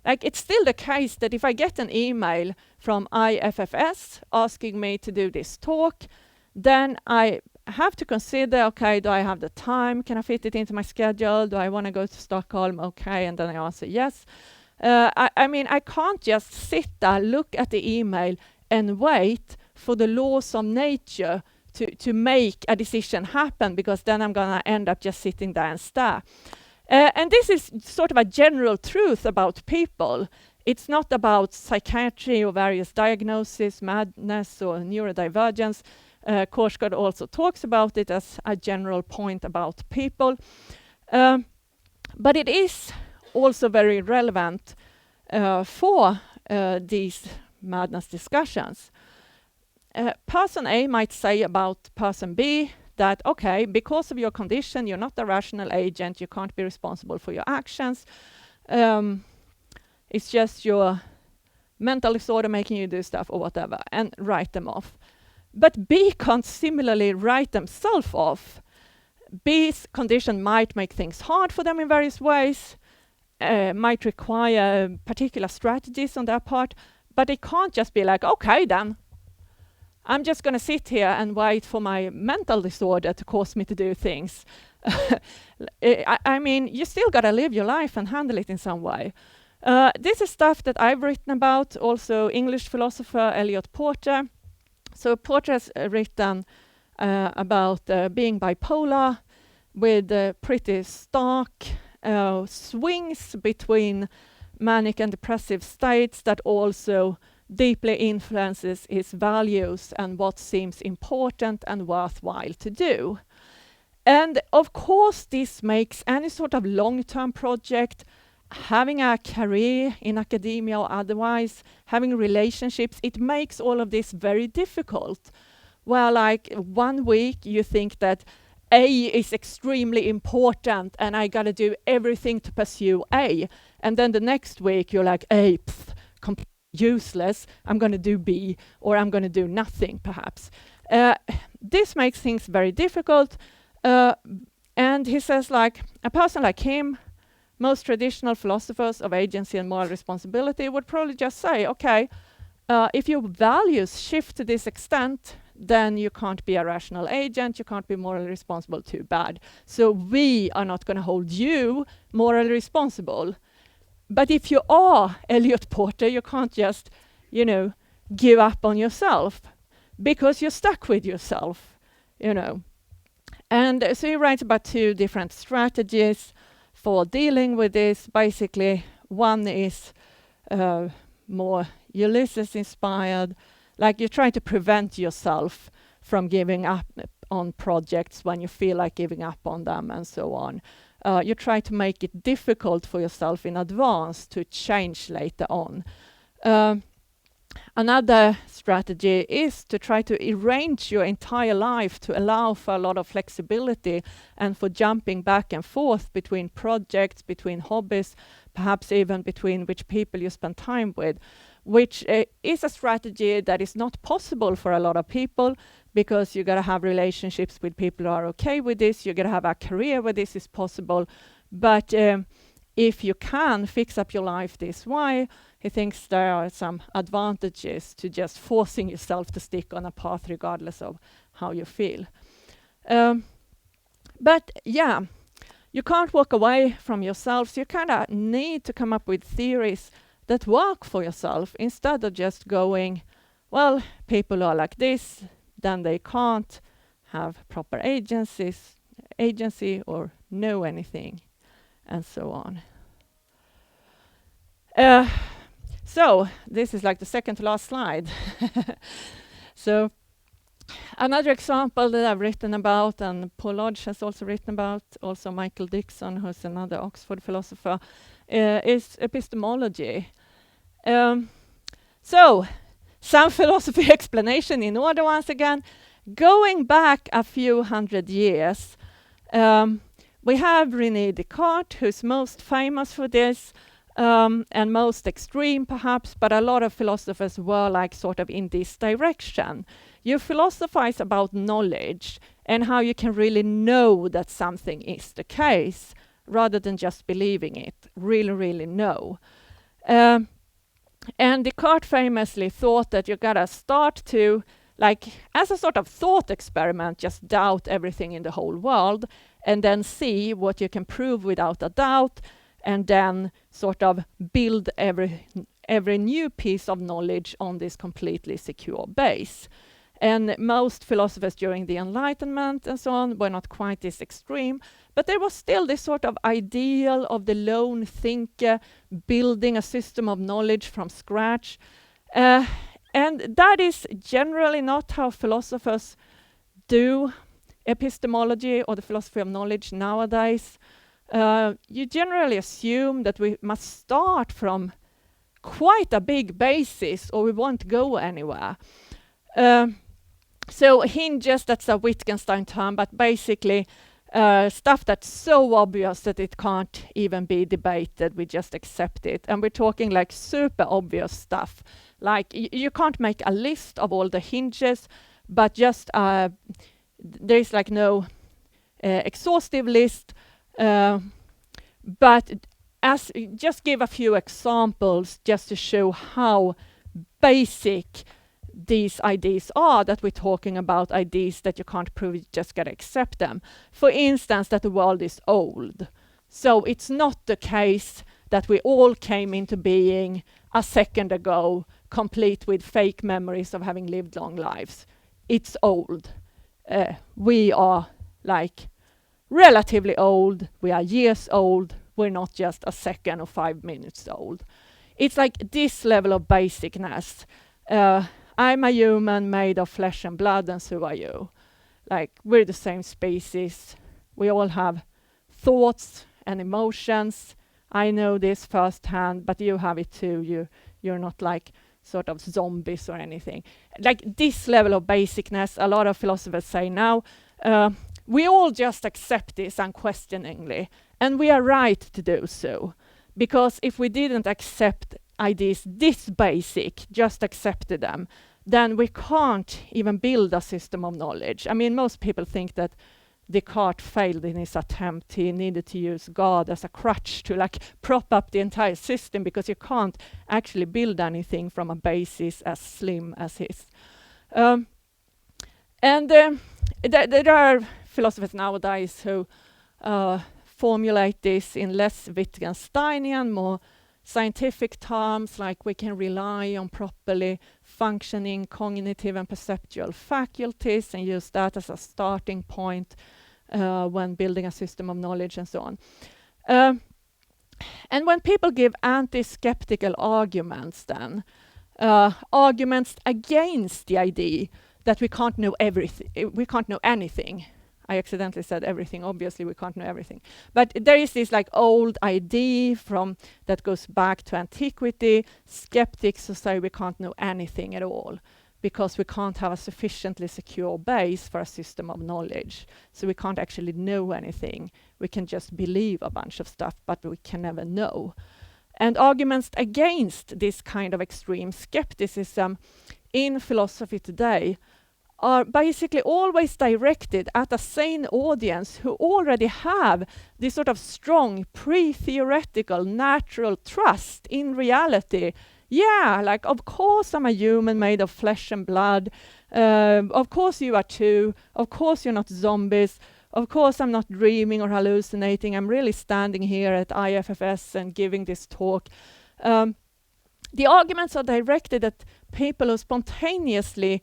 Like, it's still the case that if I get an email from IFFS asking me to do this talk, then I have to consider, okay, do I have the time? Can I fit it into my schedule? Do I want to go to Stockholm? Okay, and then I answer yes. I mean, I can't just sit there, look at the email, and wait for the laws of nature to make a decision happen, because then I'm going to end up just sitting there and stare. And this is sort of a general truth about people. It's not about psychiatry or various diagnoses, madness or neurodivergence. Korsgaard also talks about it as a general point about people. But it is also very relevant for these madness discussions. Person A might say about person B that, okay, because of your condition, you're not a rational agent, you can't be responsible for your actions. It's just your mental disorder making you do stuff or whatever, and write them off. But B can't similarly write themselves off. B's condition might make things hard for them in various ways, might require particular strategies on their part, but it can't just be like, okay then, I'm just going to sit here and wait for my mental disorder to cause me to do things. I mean, you still got to live your life and handle it in some way. This is stuff that I've written about, also English philosopher Elliot Porter. So Porter has written about being bipolar with pretty stark swings between manic and depressive states that also deeply influences his values and what seems important and worthwhile to do. And of course, this makes any sort of long-term project, having a career in academia or otherwise, having relationships, it makes all of this very difficult. Well, like 1 week you think that A is extremely important and I gotta do everything to pursue A. And then the next week you're like, A, completely useless, I'm gonna do B, or I'm gonna do nothing perhaps. This makes things very difficult. And he says, like, a person like him, most traditional philosophers of agency and moral responsibility would probably just say, okay, if your values shift to this extent, then you can't be a rational agent, you can't be morally responsible, too bad. So we are not going to hold you morally responsible. But if you are Elliot Porter, you can't just, give up on yourself, because you're stuck with yourself, And so he writes about 2 different strategies for dealing with this. Basically, one is more Ulysses-inspired, like you try to prevent yourself from giving up on projects when you feel like giving up on them and so on. You try to make it difficult for yourself in advance to change later on. Another strategy is to try to arrange your entire life to allow for a lot of flexibility and for jumping back and forth between projects, between hobbies, perhaps even between which people you spend time with, which is a strategy that is not possible for a lot of people, because you got to have relationships with people who are okay with this, you got to have a career where this is possible. But if you can fix up your life this way, he thinks there are some advantages to just forcing yourself to stick on a path regardless of how you feel. But yeah, you can't walk away from yourself, so you kind of need to come up with theories that work for yourself, instead of just going, well, people are like this, then they can't have proper agency or know anything, and so on. So this is like the second to last slide. So another example that I've written about, and Paul Lodge has also written about, also Michael Dixon, who's another Oxford philosopher, is epistemology. So some philosophy explanation in order once again. Going back a few hundred years, we have René Descartes, who's most famous for this, and most extreme perhaps, but a lot of philosophers were like sort of in this direction. You philosophize about knowledge and how you can really know that something is the case rather than just believing it, really know. And Descartes famously thought that you gotta start to, like, as a sort of thought experiment, just doubt everything in the whole world and then see what you can prove without a doubt, and then sort of build every new piece of knowledge on this completely secure base. And most philosophers during the Enlightenment and so on were not quite this extreme, but there was still this sort of ideal of the lone thinker building a system of knowledge from scratch. And that is generally not how philosophers do epistemology or the philosophy of knowledge nowadays. You generally assume that we must start from quite a big basis or we won't go anywhere. So hinges, that's a Wittgenstein term, but basically stuff that's so obvious that it can't even be debated, we just accept it. And we're talking like super obvious stuff. Like you can't make a list of all the hinges, but just there's like no exhaustive list. But just give a few examples just to show how basic these ideas are that we're talking about, ideas that you can't prove, you just gotta accept them. For instance, that the world is old. So it's not the case that we all came into being a second ago, complete with fake memories of having lived long lives. It's old. We are like relatively old, we are years old, we're not just a second or 5 minutes old. It's like this level of basicness. I'm a human made of flesh and blood, and so are you. Like, we're the same species. We all have thoughts and emotions. I know this firsthand, but you have it too. You're not like sort of zombies or anything. Like this level of basicness, a lot of philosophers say now, we all just accept this unquestioningly, and we are right to do so. Because if we didn't accept ideas this basic, just accepted them, then we can't even build a system of knowledge. I mean, most people think that Descartes failed in his attempt. He needed to use God as a crutch to like prop up the entire system, because you can't actually build anything from a basis as slim as his. There are philosophers nowadays who formulate this in less Wittgensteinian, more scientific terms, like we can rely on properly functioning cognitive and perceptual faculties and use that as a starting point when building a system of knowledge and so on. And when people give anti-skeptical arguments then, arguments against the idea that we can't know everything, we can't know anything. I accidentally said everything. Obviously, we can't know everything. But there is this like old idea from that goes back to antiquity. Skeptics who say we can't know anything at all because we can't have a sufficiently secure base for a system of knowledge. So we can't actually know anything. We can just believe a bunch of stuff, but we can never know. And arguments against this kind of extreme skepticism in philosophy today are basically always directed at a sane audience who already have this sort of strong pre-theoretical natural trust in reality. Yeah, like of course I'm a human made of flesh and blood. Of course you are too. Of course you're not zombies. Of course I'm not dreaming or hallucinating. I'm really standing here at IFFS and giving this talk. The arguments are directed at people who spontaneously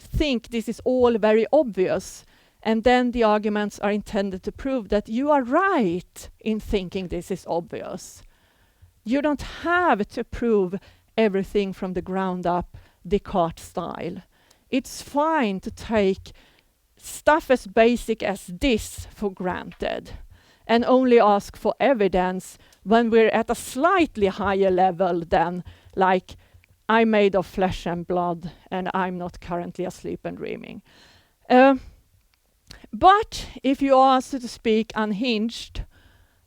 think this is all very obvious, and then the arguments are intended to prove that you are right in thinking this is obvious. You don't have to prove everything from the ground up Descartes style. It's fine to take stuff as basic as this for granted and only ask for evidence when we're at a slightly higher level than like I'm made of flesh and blood and I'm not currently asleep and dreaming. But if you are, so to speak, unhinged,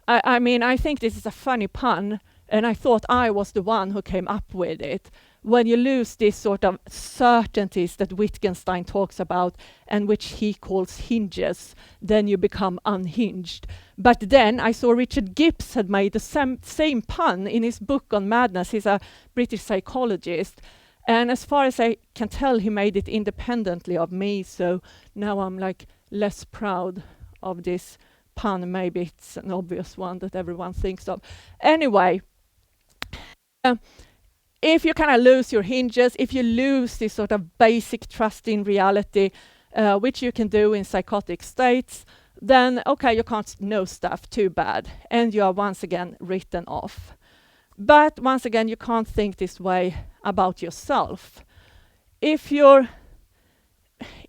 I mean, I think this is a funny pun, and I thought I was the one who came up with it. When you lose these sort of certainties that Wittgenstein talks about and which he calls hinges, then you become unhinged. But then I saw Richard Gibbs had made the same pun in his book on madness. He's a British psychologist. And as far as I can tell, he made it independently of me. So now I'm like less proud of this pun. Maybe it's an obvious one that everyone thinks of. Anyway, if you kind of lose your hinges, if you lose this sort of basic trust in reality, which you can do in psychotic states, then okay, you can't know stuff, too bad, and you are once again written off. But once again, you can't think this way about yourself. If you're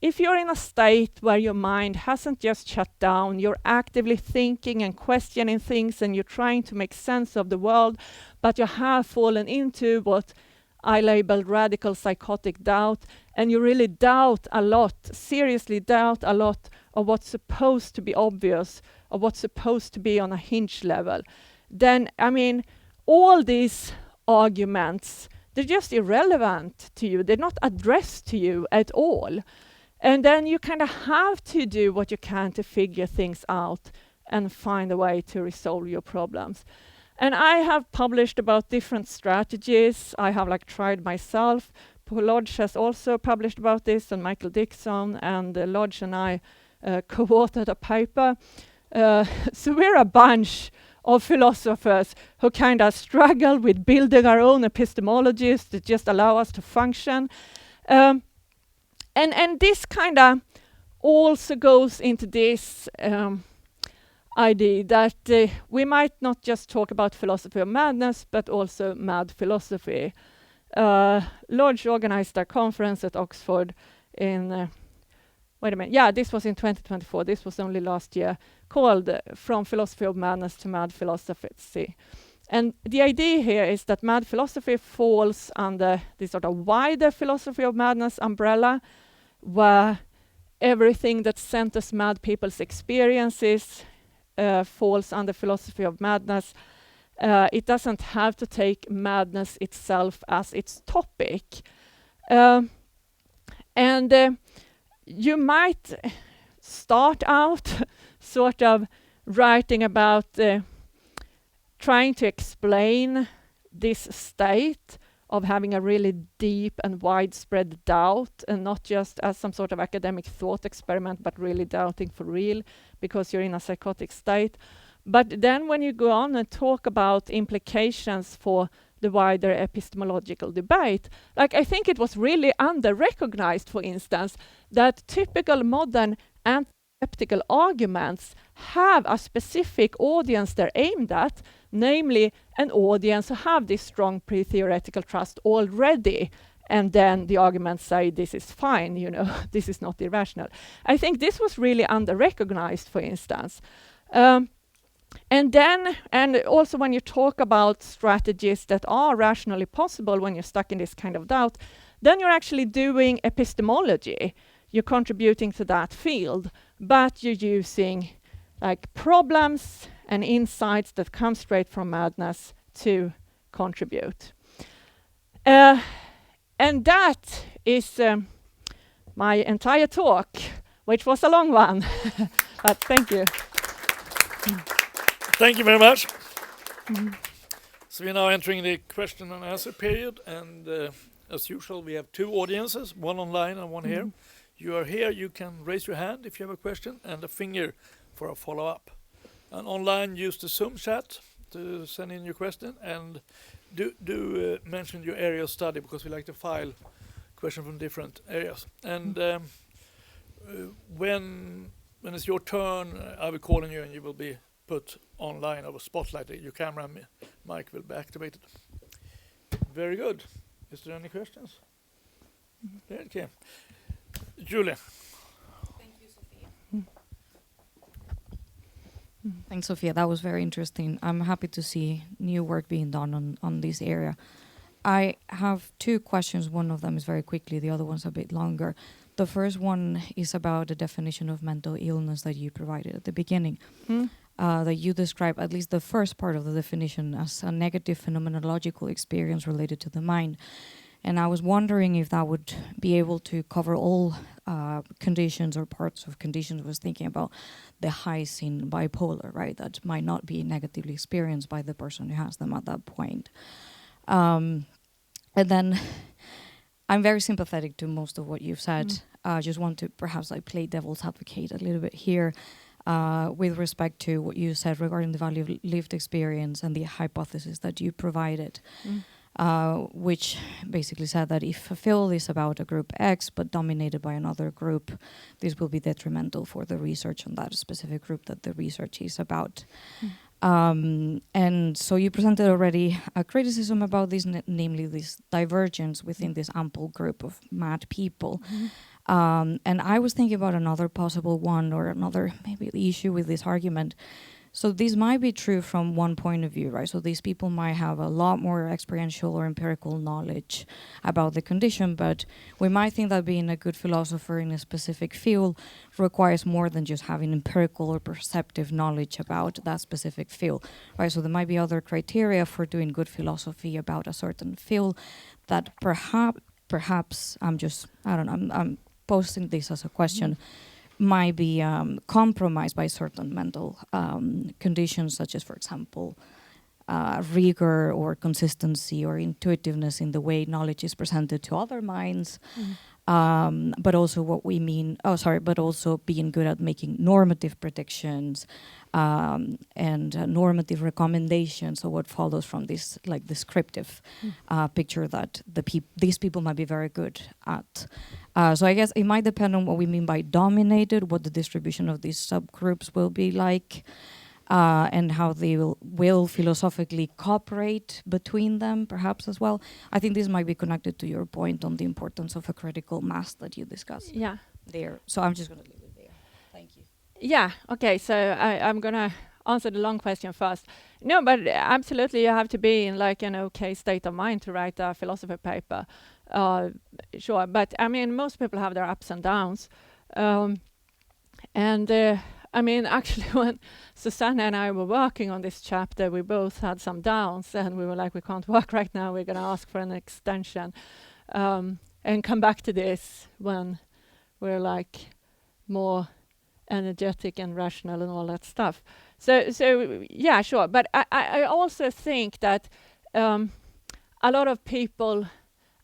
in a state where your mind hasn't just shut down, you're actively thinking and questioning things, and you're trying to make sense of the world, but you have fallen into what I labeled radical psychotic doubt, and you really doubt a lot, seriously doubt a lot of what's supposed to be obvious, or what's supposed to be on a hinge level, then, I mean, all these arguments, they're just irrelevant to you. They're not addressed to you at all. And then you kind of have to do what you can to figure things out and find a way to resolve your problems. And I have published about different strategies. I have tried myself. Paul Lodge has also published about this, and Michael Dixon, and Lodge and I co-authored a paper. So we're a bunch of philosophers who kind of struggle with building our own epistemologies that just allow us to function. And this kind of also goes into this idea that we might not just talk about philosophy of madness, but also mad philosophy. Lodge organized a conference at Oxford in this was in 2024, this was only last year, called From Philosophy of Madness to Mad Philosophy. And the idea here is that mad philosophy falls under this sort of wider philosophy of madness umbrella, where everything that centers mad people's experiences falls under philosophy of madness. It doesn't have to take madness itself as its topic. You might start out sort of writing about trying to explain this state of having a really deep and widespread doubt, and not just as some sort of academic thought experiment, but really doubting for real because you're in a psychotic state. But then when you go on and talk about implications for the wider epistemological debate, I think it was really under-recognized, for instance, that typical modern anti-skeptical arguments have a specific audience they're aimed at, namely an audience who have this strong pre-theoretical trust already, and then the arguments say this is fine, this is not irrational. I think this was really under-recognized, for instance. And also when you talk about strategies that are rationally possible when you're stuck in this kind of doubt, then you're actually doing epistemology. You're contributing to that field, but you're using problems and insights that come straight from madness to contribute. And that is my entire talk, which was a long one. But thank you. Thank you very much. So we're now entering the question and answer period, and as usual we have two audiences, one online and one here. You are here, you can raise your hand if you have a question, and a finger for a follow-up. And online, use the Zoom chat to send in your question, and do mention your area of study, because we like to file questions from different areas. And when it's your turn, I will call on you and you will be put online or spotlight. Your camera and mic will be activated. Very good. Is there any questions? Okay. Julia. Thank you, Sofia. Thanks, Sofia. That was very interesting. I'm happy to see new work being done on this area. I have two questions. One of them is very quickly, the other one's a bit longer. The first one is about the definition of mental illness that you provided at the beginning. That you describe at least the first part of the definition as a negative phenomenological experience related to the mind. And I was wondering if that would be able to cover all conditions or parts of conditions. I was thinking about the highs in bipolar, right? That might not be negatively experienced by the person who has them at that point. And then I'm very sympathetic to most of what you've said. I just want to perhaps like play devil's advocate a little bit here with respect to what you said regarding the value of lived experience and the hypothesis that you provided. Which basically said that if a field is about a group X but dominated by another group, this will be detrimental for the research on that specific group that the research is about. And so you presented already a criticism about this, namely this divergence within this ample group of mad people. And I was thinking about another possible one or another maybe issue with this argument. So this might be true from one point of view, right? So these people might have a lot more experiential or empirical knowledge about the condition, but we might think that being a good philosopher in a specific field requires more than just having empirical or perceptive knowledge about that specific field, right? So there might be other criteria for doing good philosophy about a certain field that perhaps I'm posing this as a question, might be compromised by certain mental conditions, such as, for example, rigor or consistency or intuitiveness in the way knowledge is presented to other minds, but also but also being good at making normative predictions and normative recommendations. So what follows from this like descriptive picture that these people might be very good at. So I guess it might depend on what we mean by dominated, what the distribution of these subgroups will be like, and how they will philosophically cooperate between them, perhaps as well. I think this might be connected to your point on the importance of a critical mass that you discussed there. So I'm just going to leave it there. Thank you. Yeah, okay, so I'm going to answer the long question first. No, but absolutely you have to be in like an okay state of mind to write a philosophy paper. Sure, but I mean, most people have their ups and downs. I mean, actually, when Zsuzsanna and I were working on this chapter, we both had some downs, and we were like, we can't work right now, we're going to ask for an extension, and come back to this when we're like more energetic and rational and all that stuff. So yeah, sure. But I also think that a lot of people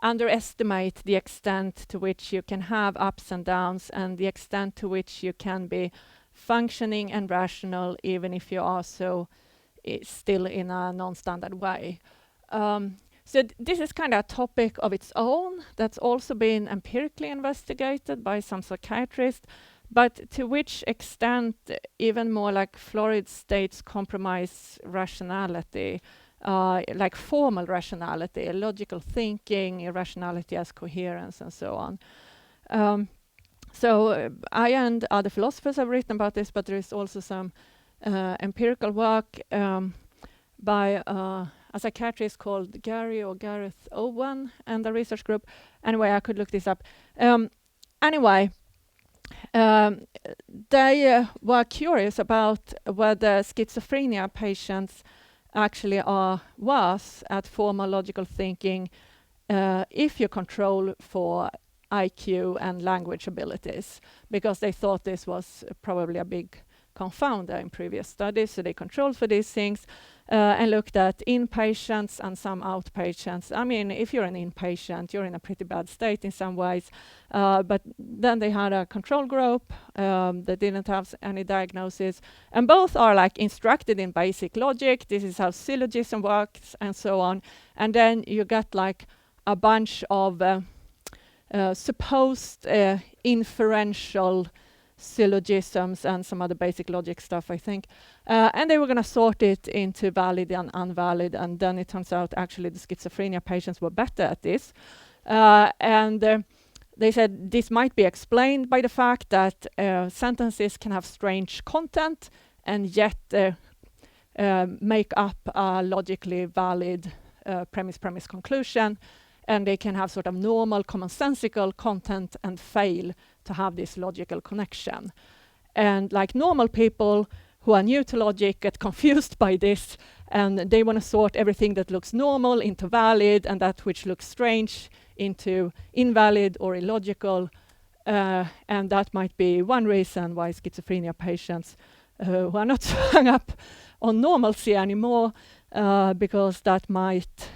underestimate the extent to which you can have ups and downs and the extent to which you can be functioning and rational even if you are so still in a non-standard way. So this is kind of a topic of its own that's also been empirically investigated by some psychiatrists, but to which extent even more like florid states compromise rationality, like formal rationality, logical thinking, irrationality as coherence, and so on. So I and other philosophers have written about this, but there is also some empirical work by a psychiatrist called Gareth Owen and the research group. Anyway, I could look this up. They were curious about whether schizophrenia patients actually are worse at formal logical thinking if you control for IQ and language abilities, because they thought this was probably a big confounder in previous studies. So they controlled for these things and looked at inpatients and some outpatients. I mean, if you're an inpatient, you're in a pretty bad state in some ways. But then they had a control group that didn't have any diagnosis. And both are like instructed in basic logic. This is how syllogism works and so on. And then you get like a bunch of supposed inferential syllogisms and some other basic logic stuff, I think. And they were going to sort it into valid and invalid. And then it turns out actually the schizophrenia patients were better at this. They said this might be explained by the fact that sentences can have strange content and yet make up a logically valid premise conclusion. and they can have sort of normal commonsensical content and fail to have this logical connection. And like normal people who are new to logic get confused by this, and they want to sort everything that looks normal into valid, and that which looks strange into invalid or illogical. And that might be one reason why schizophrenia patients who are not hung up on normalcy anymore, because that might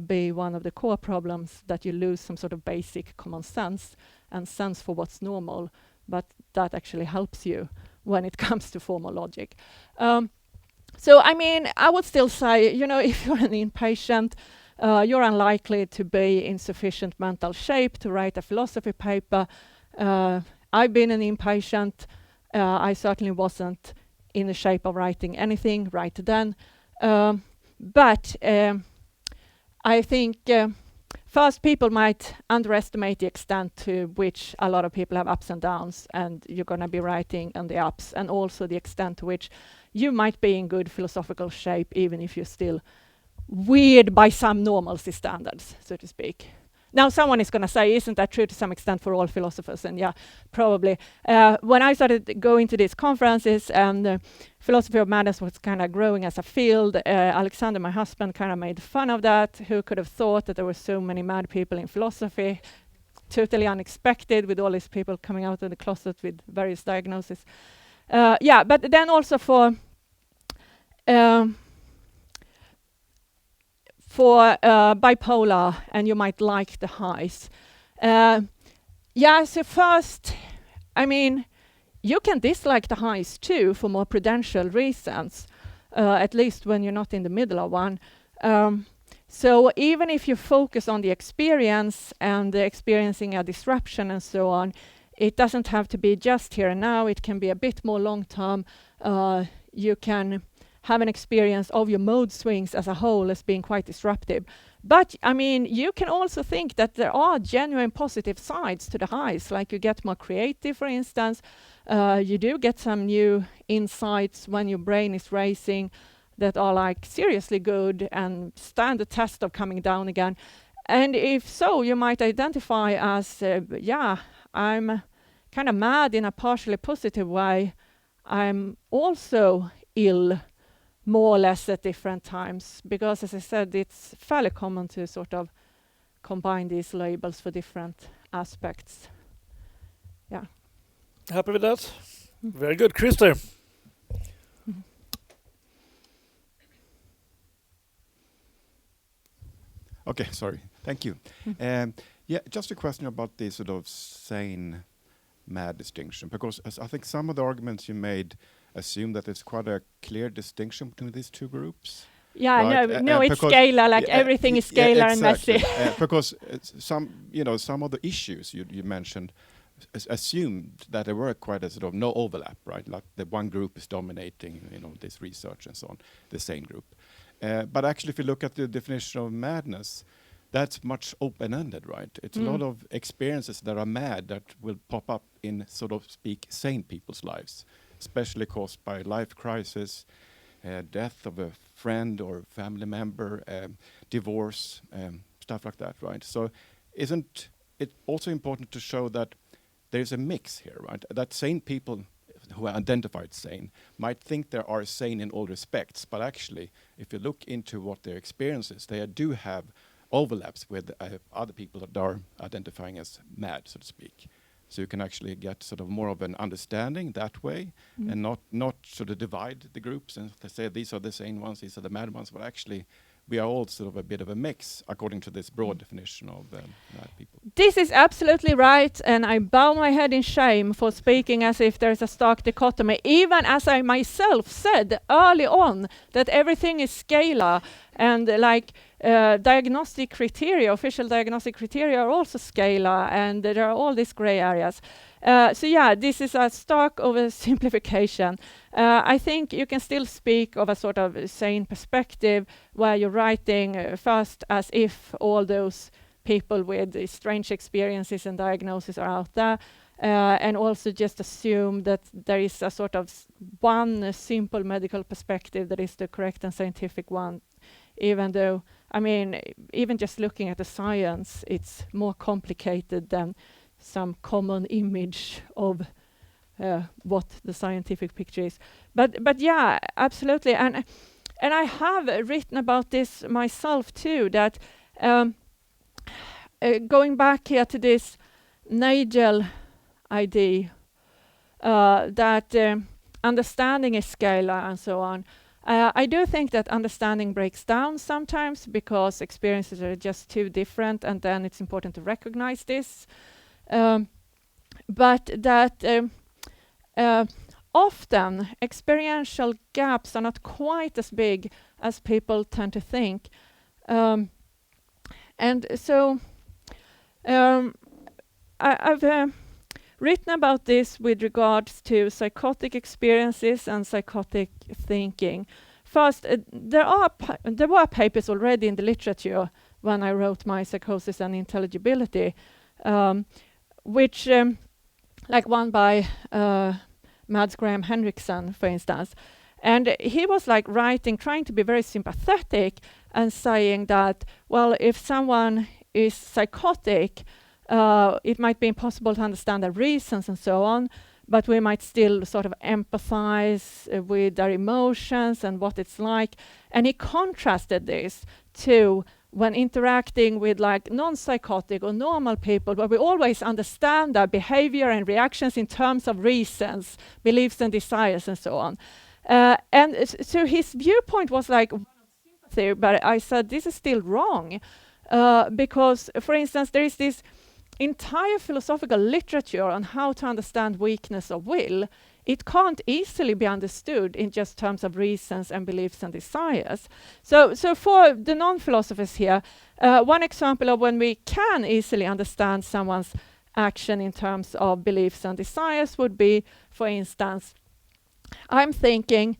be one of the core problems, that you lose some sort of basic common sense and sense for what's normal, but that actually helps you when it comes to formal logic. So, I mean, I would still say, you know, if you're an inpatient, you're unlikely to be in sufficient mental shape to write a philosophy paper. I've been an inpatient. I certainly wasn't in the shape of writing anything right then. But I think first, people might underestimate the extent to which a lot of people have ups and downs, and you're going to be writing on the ups, and also the extent to which you might be in good philosophical shape, even if you're still weird by some normalcy standards, so to speak. Now, someone is going to say, isn't that true to some extent for all philosophers? And yeah, probably. When I started going to these conferences, and philosophy of madness was kind of growing as a field, Alexander, my husband, kind of made fun of that. Who could have thought that there were so many mad people in philosophy? Totally unexpected, with all these people coming out of the closet with various diagnoses. Yeah, but then also for bipolar, and you might like the highs. Yeah, so first, I mean, you can dislike the highs too for more prudential reasons, at least when you're not in the middle of one. So even if you focus on the experience and experiencing a disruption and so on, it doesn't have to be just here and now. It can be a bit more long-term. You can have an experience of your mode swings as a whole as being quite disruptive. But, I mean, you can also think that there are genuine positive sides to the highs, like you get more creative, for instance. You do get some new insights when your brain is racing that are like seriously good and stand the test of coming down again. And if so, you might identify as, yeah, I'm kind of mad in a partially positive way. I'm also ill more or less at different times, because, as I said, it's fairly common to sort of combine these labels for different aspects. Yeah. Happy with that? Very good. Christer. Okay, sorry. Thank you. Yeah, just a question about the sort of sane mad distinction, because I think some of the arguments you made assume that there's quite a clear distinction between these two groups. Yeah, right? no, it's scalar, like everything is scalar and messy. Because some of the issues you mentioned assumed that there were quite a sort of no overlap, right? Like the one group is dominating, this research and so on, the same group. But actually, if you look at the definition of madness, that's much open-ended, right? It's a lot of experiences that are mad that will pop up in, so to speak, sane people's lives, especially caused by life crisis, death of a friend or family member, divorce, stuff like that, right? So isn't it also important to show that there's a mix here, right? That sane people who are identified sane might think they are sane in all respects, but actually, if you look into what their experience is, they do have overlaps with other people that are identifying as mad, so to speak. So you can actually get sort of more of an understanding that way, and not sort of divide the groups and say these are the sane ones, these are the mad ones, but actually we are all sort of a bit of a mix according to this broad definition of mad people. This is absolutely right, and I bow my head in shame for speaking as if there's a stark dichotomy, even as I myself said early on that everything is scalar, and like diagnostic criteria, official diagnostic criteria are also scalar, and there are all these gray areas. So yeah, this is a stark oversimplification. I think you can still speak of a sort of sane perspective where you're writing first as if all those people with strange experiences and diagnoses are out there, and also just assume that there is a sort of one simple medical perspective that is the correct and scientific one even though, I mean, even just looking at the science, it's more complicated than some common image of what the scientific picture is. But yeah, absolutely. And I have written about this myself too, that going back here to this Nagel idea, that understanding is scalar and so on. I do think that understanding breaks down sometimes because experiences are just too different, and then it's important to recognize this. But that often experiential gaps are not quite as big as people tend to think. And so I've written about this with regards to psychotic experiences and psychotic thinking. First, there were papers already in the literature when I wrote my Psychosis and Intelligibility, which, like one by Mads Graham Henriksen, for instance. And he was like trying to be very sympathetic and saying that, well, if someone is psychotic, it might be impossible to understand their reasons and so on, but we might still sort of empathize with their emotions and what it's like. And he contrasted this to when interacting with like non-psychotic or normal people, where we always understand their behavior and reactions in terms of reasons, beliefs and desires and so on. So his viewpoint was like sympathy, but I said this is still wrong, because, for instance, there is this entire philosophical literature on how to understand weakness of will. It can't easily be understood in just terms of reasons and beliefs and desires. So for the non-philosophers here, one example of when we can easily understand someone's action in terms of beliefs and desires would be, for instance, I'm thinking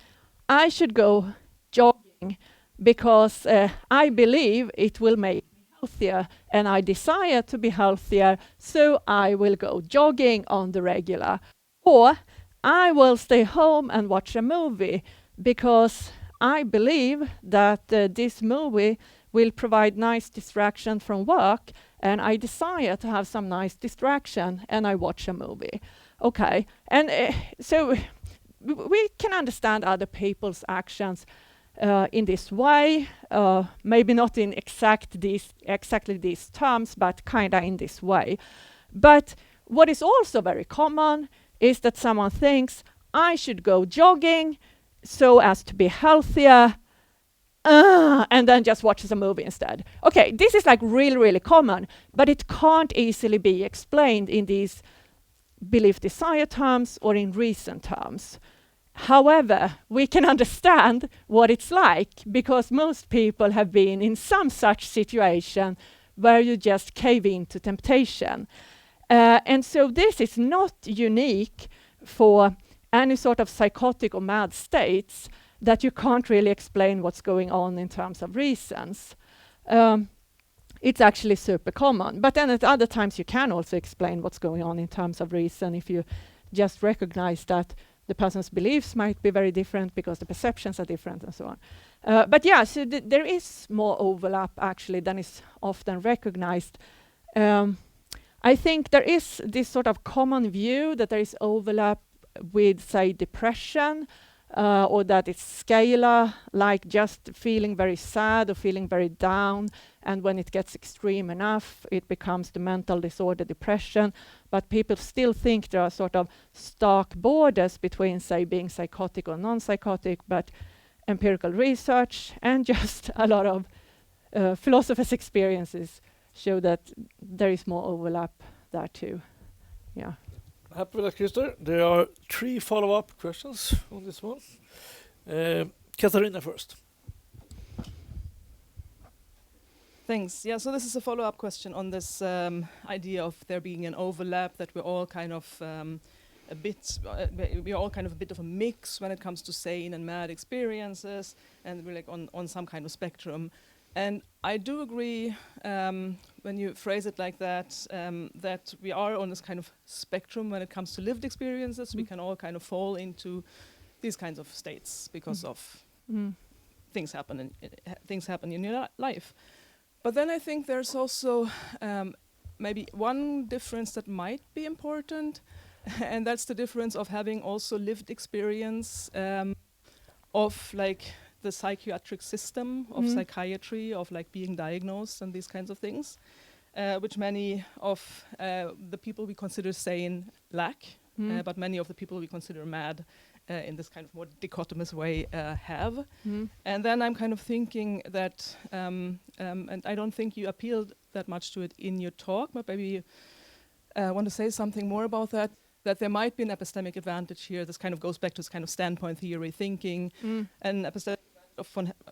I should go jogging because I believe it will make me healthier and I desire to be healthier, so I will go jogging on the regular. Or I will stay home and watch a movie because I believe that this movie will provide nice distraction from work, and I desire to have some nice distraction, and I watch a movie. Okay, and so we can understand other people's actions in this way, maybe not in exactly these terms, but kinda in this way. But what is also very common is that someone thinks, I should go jogging so as to be healthier, and then just watches a movie instead. Okay, this is like really, really common, but it can't easily be explained in these belief desire terms or in reason terms. However, we can understand what it's like because most people have been in some such situation where you just cave into temptation. And so this is not unique for any sort of psychotic or mad states that you can't really explain what's going on in terms of reasons. It's actually super common. But then at other times you can also explain what's going on in terms of reason if you just recognize that the person's beliefs might be very different because the perceptions are different and so on. But yeah, so there is more overlap actually than is often recognized. I think there is this sort of common view that there is overlap with, say, depression, or that it's scalar, like just feeling very sad or feeling very down, and when it gets extreme enough, it becomes the mental disorder depression. But people still think there are sort of stark borders between, say, being psychotic or non-psychotic, but empirical research and just a lot of philosophers' experiences show that there is more overlap there too. Yeah. Happy with that, Christer. There are 3 follow-up questions on this one. Katarina first. Thanks. Yeah, so this is a follow-up question on this idea of there being an overlap, that we're all kind of a bit of a mix when it comes to sane and mad experiences, and we're like on some kind of spectrum. And I do agree when you phrase it like that, that we are on this kind of spectrum when it comes to lived experiences. We can all kind of fall into these kinds of states because of things happen in your life. But then I think there's also maybe one difference that might be important, and that's the difference of having also lived experience of like the psychiatric system of psychiatry, of like being diagnosed and these kinds of things, which many of the people we consider sane lack, but many of the people we consider mad in this kind of more dichotomous way have. And then I'm kind of thinking that, and I don't think you appealed that much to it in your talk, but maybe you want to say something more about that, that there might be an epistemic advantage here. This kind of goes back to this kind of standpoint theory thinking, and epistemic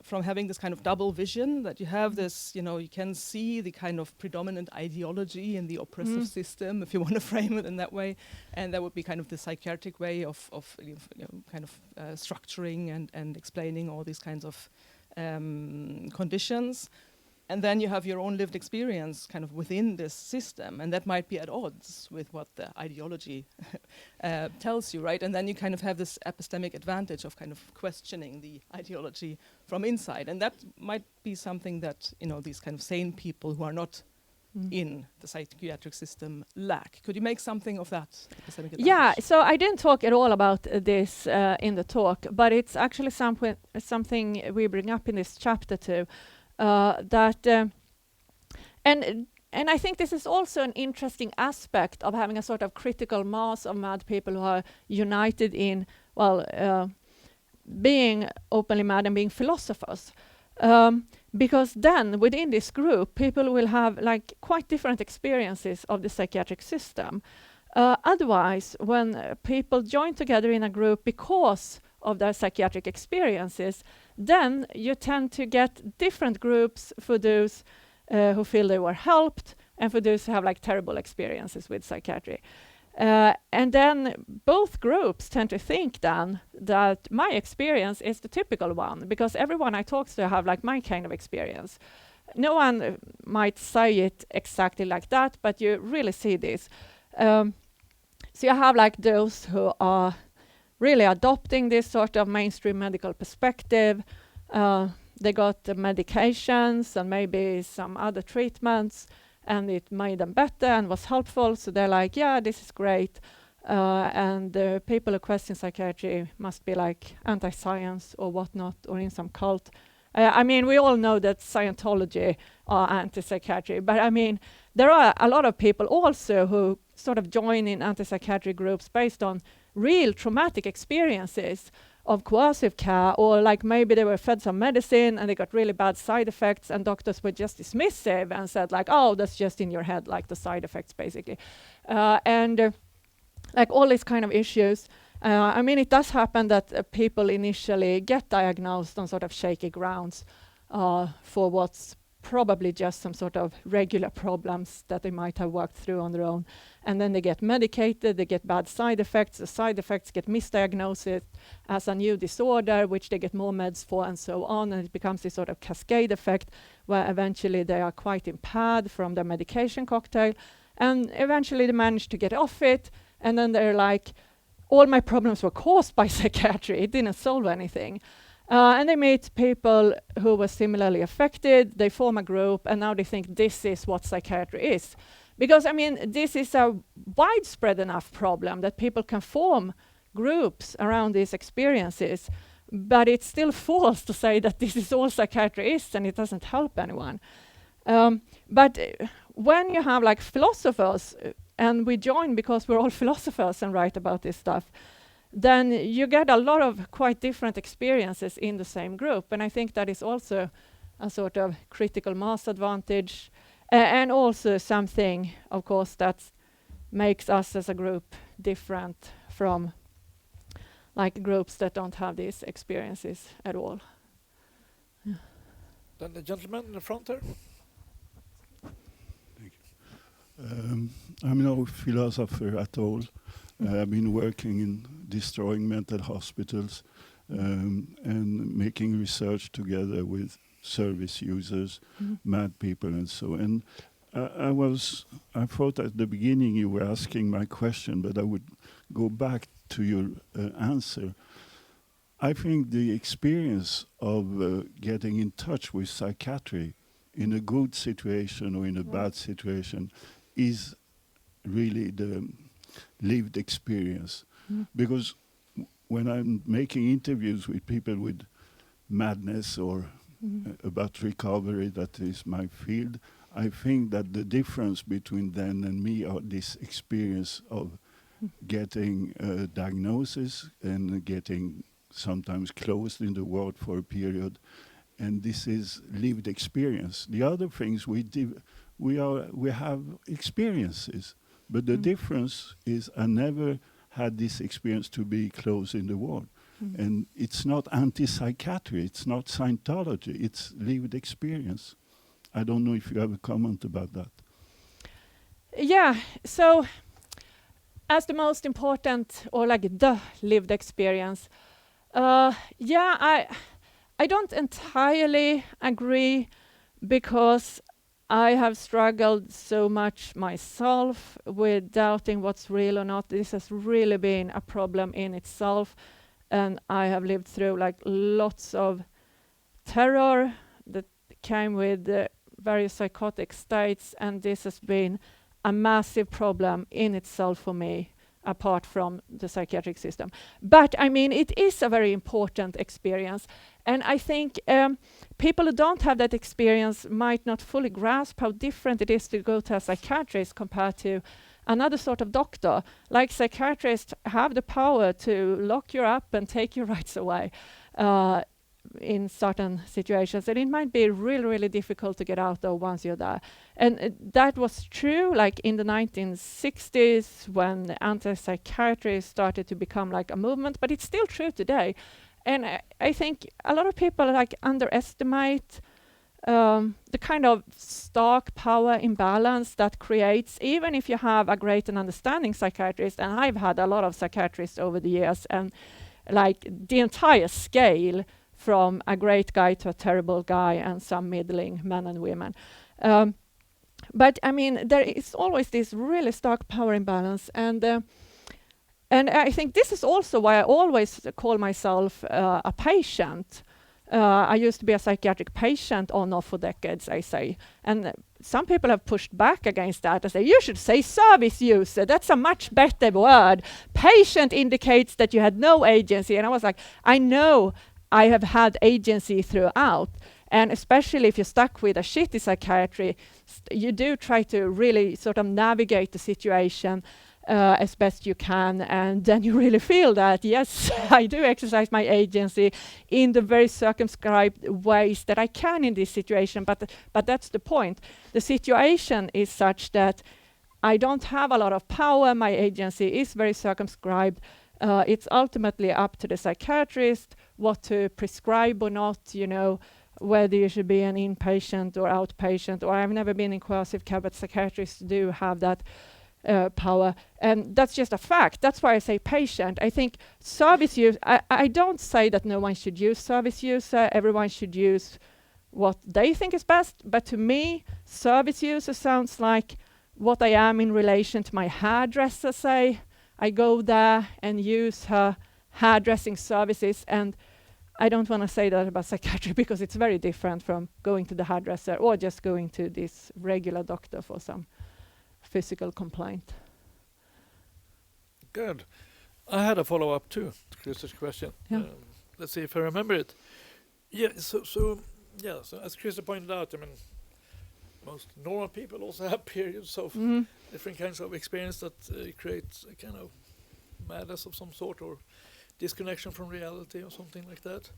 from having this kind of double vision, that you have this, you can see the kind of predominant ideology in the oppressive system, if you want to frame it in that way, and that would be kind of the psychiatric way of kind of structuring and explaining all these kinds of conditions. And then you have your own lived experience kind of within this system, and that might be at odds with what the ideology tells you, right? And then you kind of have this epistemic advantage of kind of questioning the ideology from inside, and that might be something that these kind of sane people who are not in the psychiatric system lack. Could you make something of that epistemic advantage? Yeah, so I didn't talk at all about this in the talk, but it's actually something we bring up in this chapter too. And I think this is also an interesting aspect of having a sort of critical mass of mad people who are united in, being openly mad and being philosophers. Because then within this group, people will have like quite different experiences of the psychiatric system. Otherwise, when people join together in a group because of their psychiatric experiences, then you tend to get different groups for those who feel they were helped and for those who have like terrible experiences with psychiatry. And then both groups tend to think then that my experience is the typical one, because everyone I talk to have like my kind of experience. No one might say it exactly like that, but you really see this. So you have like those who are really adopting this sort of mainstream medical perspective. They got the medications and maybe some other treatments, and it made them better and was helpful. So they're like, yeah, this is great. And the people who question psychiatry must be like anti-science or whatnot, or in some cult. I mean, we all know that Scientology are anti-psychiatry, but I mean, there are a lot of people also who sort of join in anti-psychiatry groups based on real traumatic experiences of coercive care, or like maybe they were fed some medicine and they got really bad side effects, and doctors were just dismissive and said like, oh, that's just in your head, like the side effects basically. Like all these kind of issues. I mean, it does happen that people initially get diagnosed on sort of shaky grounds for what's probably just some sort of regular problems that they might have worked through on their own. And then they get medicated, they get bad side effects, the side effects get misdiagnosed as a new disorder, which they get more meds for and so on, and it becomes this sort of cascade effect where eventually they are quite impaired from their medication cocktail, and eventually they manage to get off it, and then they're like, all my problems were caused by psychiatry, it didn't solve anything. And they meet people who were similarly affected, they form a group, and now they think this is what psychiatry is. Because, I mean, this is a widespread enough problem that people can form groups around these experiences, but it's still false to say that this is all psychiatry is and it doesn't help anyone. But when you have like philosophers, and we join because we're all philosophers and write about this stuff, then you get a lot of quite different experiences in the same group. And I think that is also a sort of critical mass advantage, and also something, of course, that makes us as a group different from like groups that don't have these experiences at all. Yeah. Then the gentleman in the front there. Thank you. I'm no philosopher at all. I've been working in destroying mental hospitals and making research together with service users, mad people and so. And I thought at the beginning you were asking my question, but I would go back to your answer. I think the experience of getting in touch with psychiatry in a good situation or in a bad situation is really the lived experience. Because when I'm making interviews with people with madness or about recovery, that is my field, I think that the difference between them and me are this experience of getting a diagnosis and getting sometimes closed in the world for a period, and this is lived experience. The other things we have experiences, but the difference is I never had this experience to be close in the world. And it's not anti-psychiatry, it's not Scientology, it's lived experience. I don't know if you have a comment about that. Yeah, so as the most important, or like the lived experience, I don't entirely agree, because I have struggled so much myself with doubting what's real or not. This has really been a problem in itself, and I have lived through like lots of terror that came with various psychotic states, and this has been a massive problem in itself for me, apart from the psychiatric system. But I mean, it is a very important experience. And I think people who don't have that experience might not fully grasp how different it is to go to a psychiatrist compared to another sort of doctor. Like psychiatrists have the power to lock you up and take your rights away in certain situations. And it might be really, really difficult to get out of once you're there. And that was true like in the 1960s when anti-psychiatry started to become like a movement, but it's still true today. And I think a lot of people like underestimate the kind of stark power imbalance that creates, even if you have a great and understanding psychiatrist, and I've had a lot of psychiatrists over the years, and like the entire scale from a great guy to a terrible guy and some middling men and women. But I mean, there is always this really stark power imbalance, and I think this is also why I always call myself a patient. I used to be a psychiatric patient on and off for decades, I say. And some people have pushed back against that and say, you should say service user. That's a much better word. Patient indicates that you had no agency. And I was like, I know I have had agency throughout. And especially if you're stuck with a shitty psychiatry, you do try to really sort of navigate the situation as best you can, and then you really feel that, yes, I do exercise my agency in the very circumscribed ways that I can in this situation, but that's the point. The situation is such that I don't have a lot of power, my agency is very circumscribed. It's ultimately up to the psychiatrist what to prescribe or not, you know, whether you should be an inpatient or outpatient, or I've never been in coercive care, but psychiatrists do have that power, and that's just a fact. That's why I say patient. I think service use, I don't say that no one should use service user, everyone should use what they think is best, but to me, service user sounds like what I am in relation to my hairdresser, say. I go there and use her hairdressing services, and I don't want to say that about psychiatry because it's very different from going to the hairdresser or just going to this regular doctor for some physical complaint. Good. I had a follow-up too to Chris's question. Yeah. Let's see if I remember it. Yeah. So as Chris pointed out, I mean, most normal people also have periods of different kinds of experience that create a kind of madness of some sort or disconnection from reality or something like that.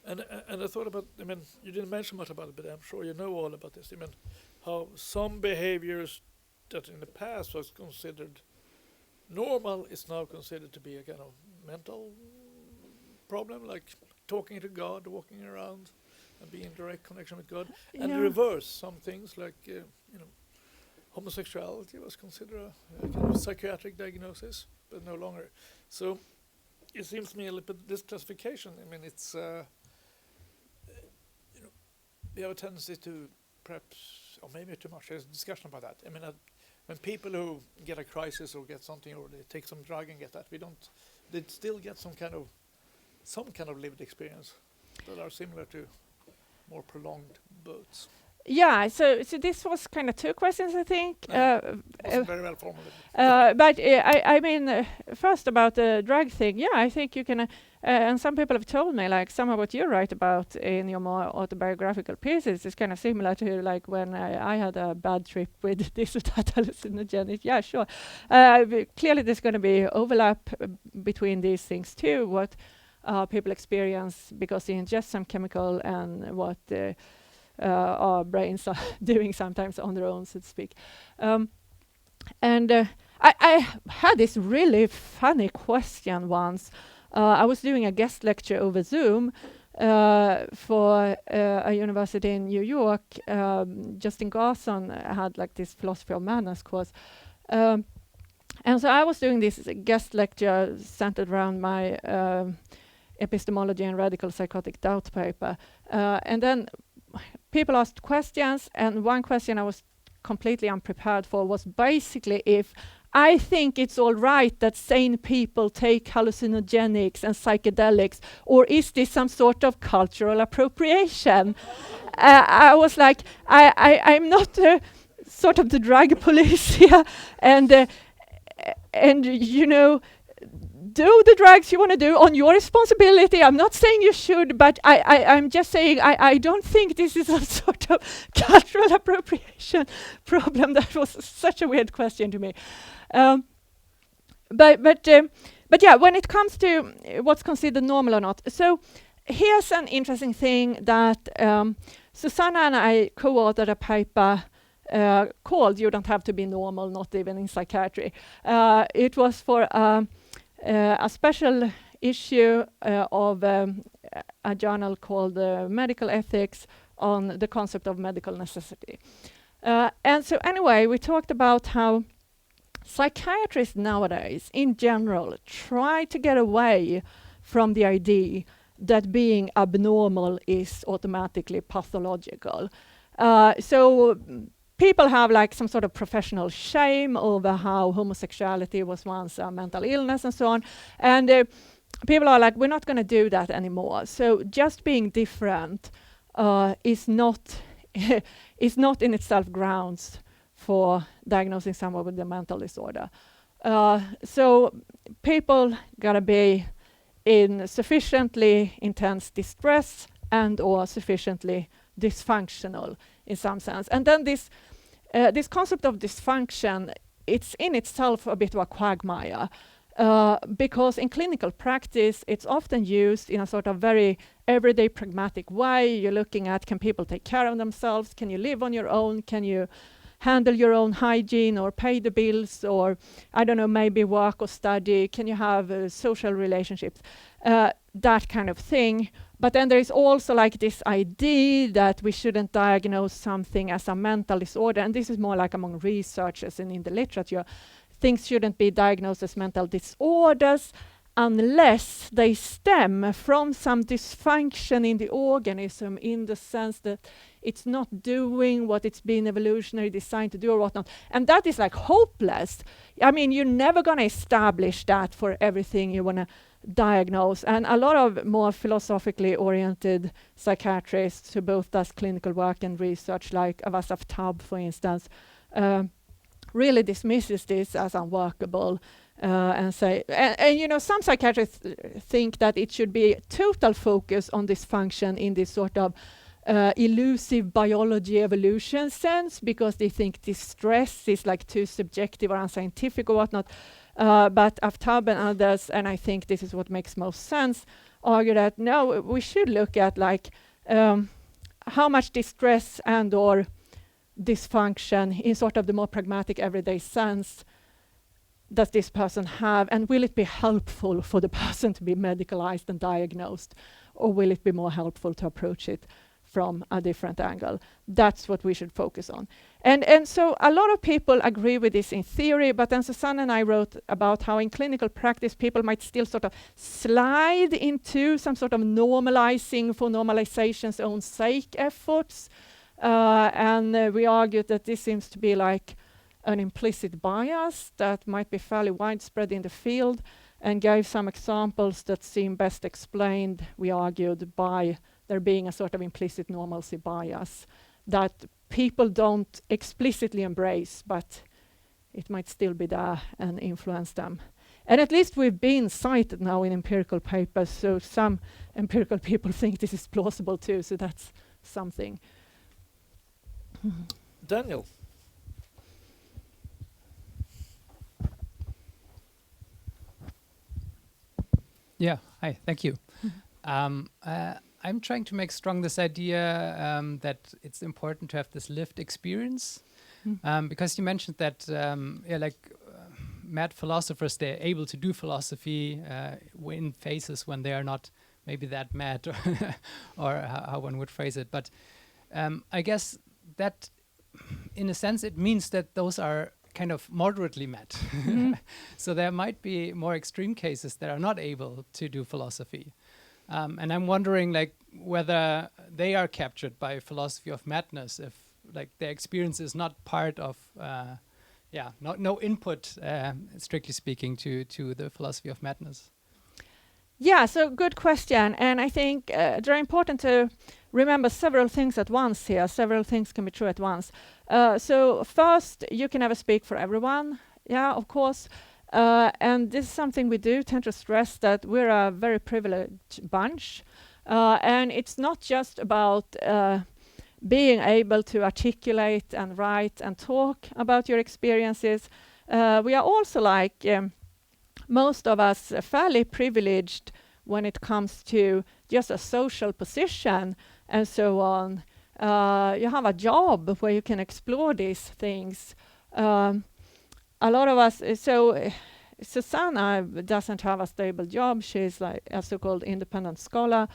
And I thought about, I mean, you didn't mention much about it, but I'm sure you know all about this. I mean, how some behaviors that in the past was considered normal is now considered to be a kind of mental problem, like talking to God, walking around and being in direct connection with God. And the reverse, some things like, homosexuality was considered a kind of psychiatric diagnosis, but no longer. So it seems to me a little bit this classification, I mean, it's, we have a tendency to perhaps, or maybe too much, there's a discussion about that. I mean, when people who get a crisis or get something, or they take some drug and get that, they still get some kind of some kind of lived experience that are similar to more prolonged boats. Yeah, so this was kind of two questions, I think. Wasn't very well formulated. But I mean, first about the drug thing, yeah, I think you can, and some people have told me, like, some of what you write about in your more autobiographical pieces is kind of similar to, like, when I had a bad trip with this or that hallucinogenic. Yeah, sure. Clearly there's going to be overlap between these things too, what people experience because they ingest some chemical and what our brains are doing sometimes on their own, so to speak. I had this really funny question once. I was doing a guest lecture over Zoom for a university in New York. Justin Garson had like this Philosophy of Madness course. And so I was doing this guest lecture centered around my epistemology and radical psychotic doubt paper. And then people asked questions, and one question I was completely unprepared for was basically if I think it's all right that sane people take hallucinogenics and psychedelics, or is this some sort of cultural appropriation? I was like, I'm not sort of the drug police here, and you know, do the drugs you want to do on your responsibility. I'm not saying you should, but I'm just saying I don't think this is a sort of cultural appropriation problem. That was such a weird question to me. But yeah, when it comes to what's considered normal or not, so here's an interesting thing that Zsuzsanna and I co-authored a paper called "You Don't Have to Be Normal, Not Even in Psychiatry." It was for a special issue of a journal called Medical Ethics on the concept of medical necessity. And so anyway, we talked about how psychiatrists nowadays, in general, try to get away from the idea that being abnormal is automatically pathological. So people have like some sort of professional shame over how homosexuality was once a mental illness and so on. And people are like, we're not going to do that anymore. So just being different is not is not in itself grounds for diagnosing someone with a mental disorder. So people gotta be in sufficiently intense distress and or sufficiently dysfunctional in some sense. And then this concept of dysfunction, it's in itself a bit of a quagmire, because in clinical practice, it's often used in a sort of very everyday pragmatic way. You're looking at, can people take care of themselves? Can you live on your own? Can you handle your own hygiene or pay the bills, or I don't know, maybe work or study? Can you have social relationships? That kind of thing. But then there is also like this idea that we shouldn't diagnose something as a mental disorder, and this is more like among researchers and in the literature. Things shouldn't be diagnosed as mental disorders unless they stem from some dysfunction in the organism, in the sense that it's not doing what it's been evolutionarily designed to do or whatnot. And that is like hopeless. I mean, you're never going to establish that for everything you want to diagnose. And a lot of more philosophically oriented psychiatrists who both does clinical work and research, like Avas Aftab, for instance, really dismisses this as unworkable. And say, and you know, some psychiatrists think that it should be total focus on dysfunction in this sort of elusive biology evolution sense, because they think distress is like too subjective or unscientific or whatnot. But Aftab and others, and I think this is what makes most sense, argue that no, we should look at like how much distress and or dysfunction in sort of the more pragmatic everyday sense does this person have, and will it be helpful for the person to be medicalized and diagnosed, or will it be more helpful to approach it from a different angle? That's what we should focus on. And so a lot of people agree with this in theory, but then Zsuzsanna and I wrote about how in clinical practice people might still sort of slide into some sort of normalizing for normalization's own sake efforts. And we argued that this seems to be like an implicit bias that might be fairly widespread in the field. and gave some examples that seem best explained, we argued, by there being a sort of implicit normalcy bias that people don't explicitly embrace, but it might still be there and influence them. And at least we've been cited now in empirical papers, so some empirical people think this is plausible too, so that's something. Daniel. Yeah, hi, thank you. I'm trying to make strong this idea that it's important to have this lived experience, because you mentioned that mad philosophers, they're able to do philosophy in phases when they are not maybe that mad, or how one would phrase it. But I guess that, in a sense, it means that those are kind of moderately mad. So there might be more extreme cases that are not able to do philosophy. And I'm wondering, like, whether they are captured by philosophy of madness, if like their experience is not part of, no input, strictly speaking, to the philosophy of madness. Yeah, so good question. And I think it's very important to remember several things at once here. Several things can be true at once. So first, you can never speak for everyone. Yeah, of course. And this is something we do tend to stress, that we're a very privileged bunch. And it's not just about being able to articulate and write and talk about your experiences. We are also, like most of us, fairly privileged when it comes to just a social position and so on. You have a job where you can explore these things. A lot of us, so Zsuzsanna doesn't have a stable job. She's like a so-called independent scholar,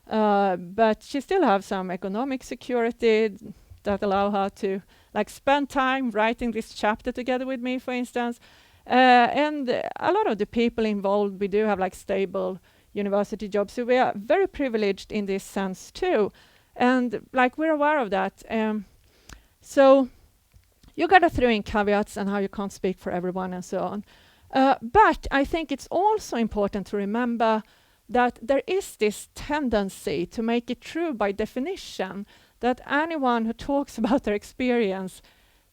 but she still has some economic security that allow her to like spend time writing this chapter together with me, for instance. And a lot of the people involved, we do have like stable university jobs, so we are very privileged in this sense too, and like we're aware of that. So you gotta throw in caveats and how you can't speak for everyone and so on. But I think it's also important to remember that there is this tendency to make it true by definition that anyone who talks about their experience,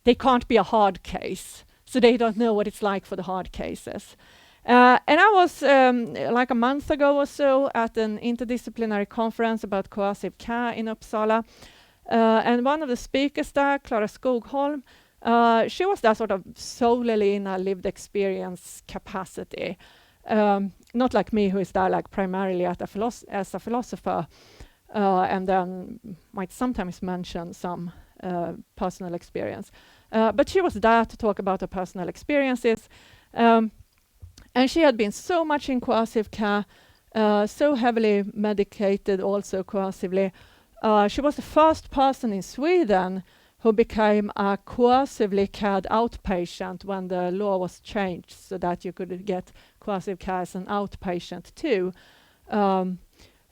they can't be a hard case. So they don't know what it's like for the hard cases. And I was like a month ago or so at an interdisciplinary conference about coercive care in Uppsala. And one of the speakers there, Clara Skogholm, she was there sort of solely in a lived experience capacity. Not like me, who is there like primarily as a philosopher, and then might sometimes mention some personal experience. But she was there to talk about her personal experiences. And she had been so much in coercive care, so heavily medicated also coercively. She was the first person in Sweden who became a coercively cared outpatient when the law was changed so that you could get coercive care as an outpatient too.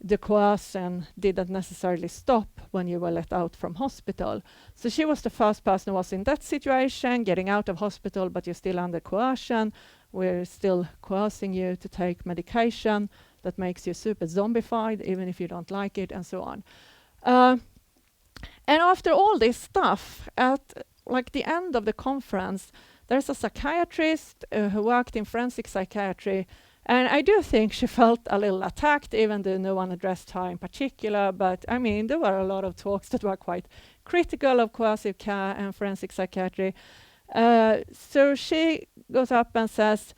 The coercion didn't necessarily stop when you were let out from hospital. So she was the first person who was in that situation, getting out of hospital, but you're still under coercion. We're still coercing you to take medication that makes you super zombified, even if you don't like it, and so on. And after all this stuff, at like the end of the conference, there's a psychiatrist who worked in forensic psychiatry. And I do think she felt a little attacked, even though no one addressed her in particular. But I mean, there were a lot of talks that were quite critical of coercive care and forensic psychiatry. So she goes up and says,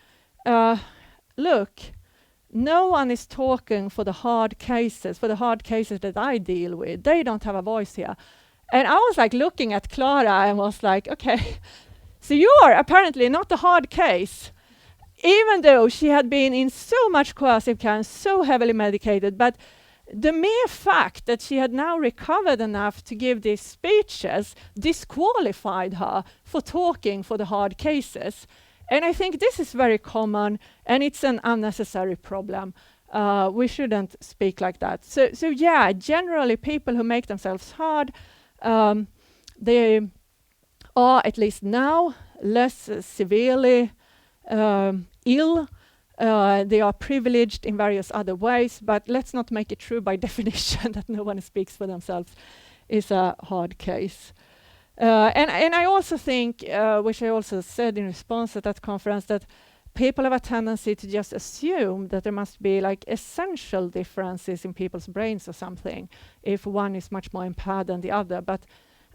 look, no one is talking for the hard cases that I deal with. They don't have a voice here. And I was like looking at Clara and was like, okay, so you're apparently not the hard case. Even though she had been in so much coercive care and so heavily medicated, but the mere fact that she had now recovered enough to give these speeches disqualified her for talking for the hard cases. And I think this is very common, and it's an unnecessary problem. We shouldn't speak like that. So yeah, generally people who make themselves hard, they are, at least now, less severely ill They are privileged in various other ways, but let's not make it true by definition that no one speaks for themselves is a hard case. And I also think, which I also said in response at that conference, that people have a tendency to just assume that there must be like essential differences in people's brains or something if one is much more impaired than the other. But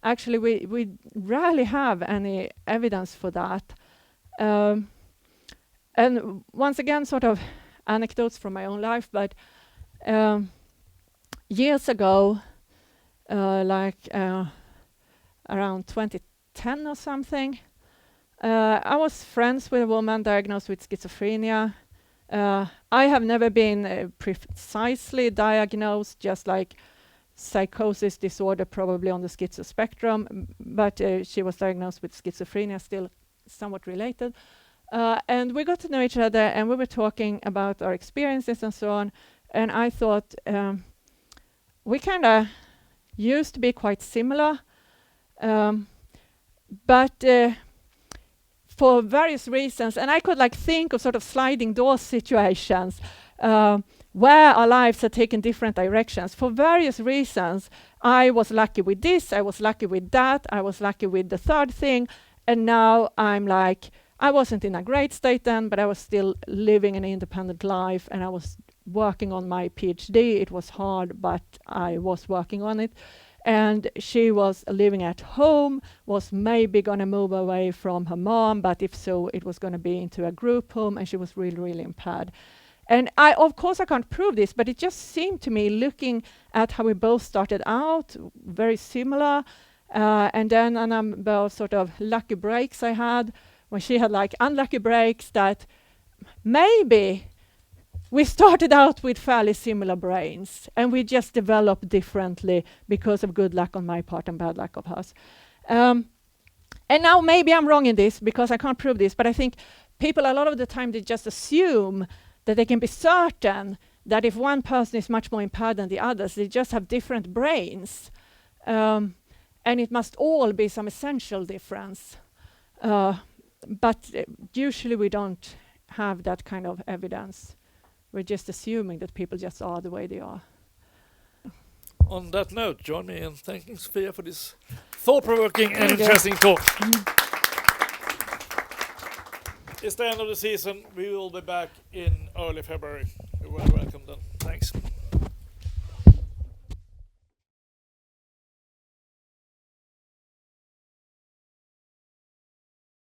actually, we rarely have any evidence for that. And once again, sort of anecdotes from my own life, but years ago, around 2010 or something, I was friends with a woman diagnosed with schizophrenia. I have never been precisely diagnosed, just like psychosis disorder, probably on the schizo spectrum, but she was diagnosed with schizophrenia, still somewhat related. And we got to know each other, and we were talking about our experiences and so on. And I thought we kind of used to be quite similar, but for various reasons, and I could like think of sort of sliding door situations where our lives had taken different directions. For various reasons, I was lucky with this, I was lucky with that, I was lucky with the third thing, and now I'm like, I wasn't in a great state then, but I was still living an independent life, and I was working on my PhD. It was hard, but I was working on it. And she was living at home, was maybe going to move away from her mom, but if so, it was going to be into a group home, and she was really, really impaired. And of course, I can't prove this, but it just seemed to me, looking at how we both started out, very similar, and then a number of sort of lucky breaks I had, when she had like unlucky breaks, that maybe we started out with fairly similar brains, and we just developed differently because of good luck on my part and bad luck of hers. And now maybe I'm wrong in this because I can't prove this, but I think people a lot of the time, they just assume that they can be certain that if one person is much more impaired than the others, they just have different brains. And it must all be some essential difference. But usually we don't have that kind of evidence. We're just assuming that people just are the way they are. On that note, join me in thanking Sofia for this thought-provoking and interesting talk. It's the end of the season. We will be back in early February. You're very welcome.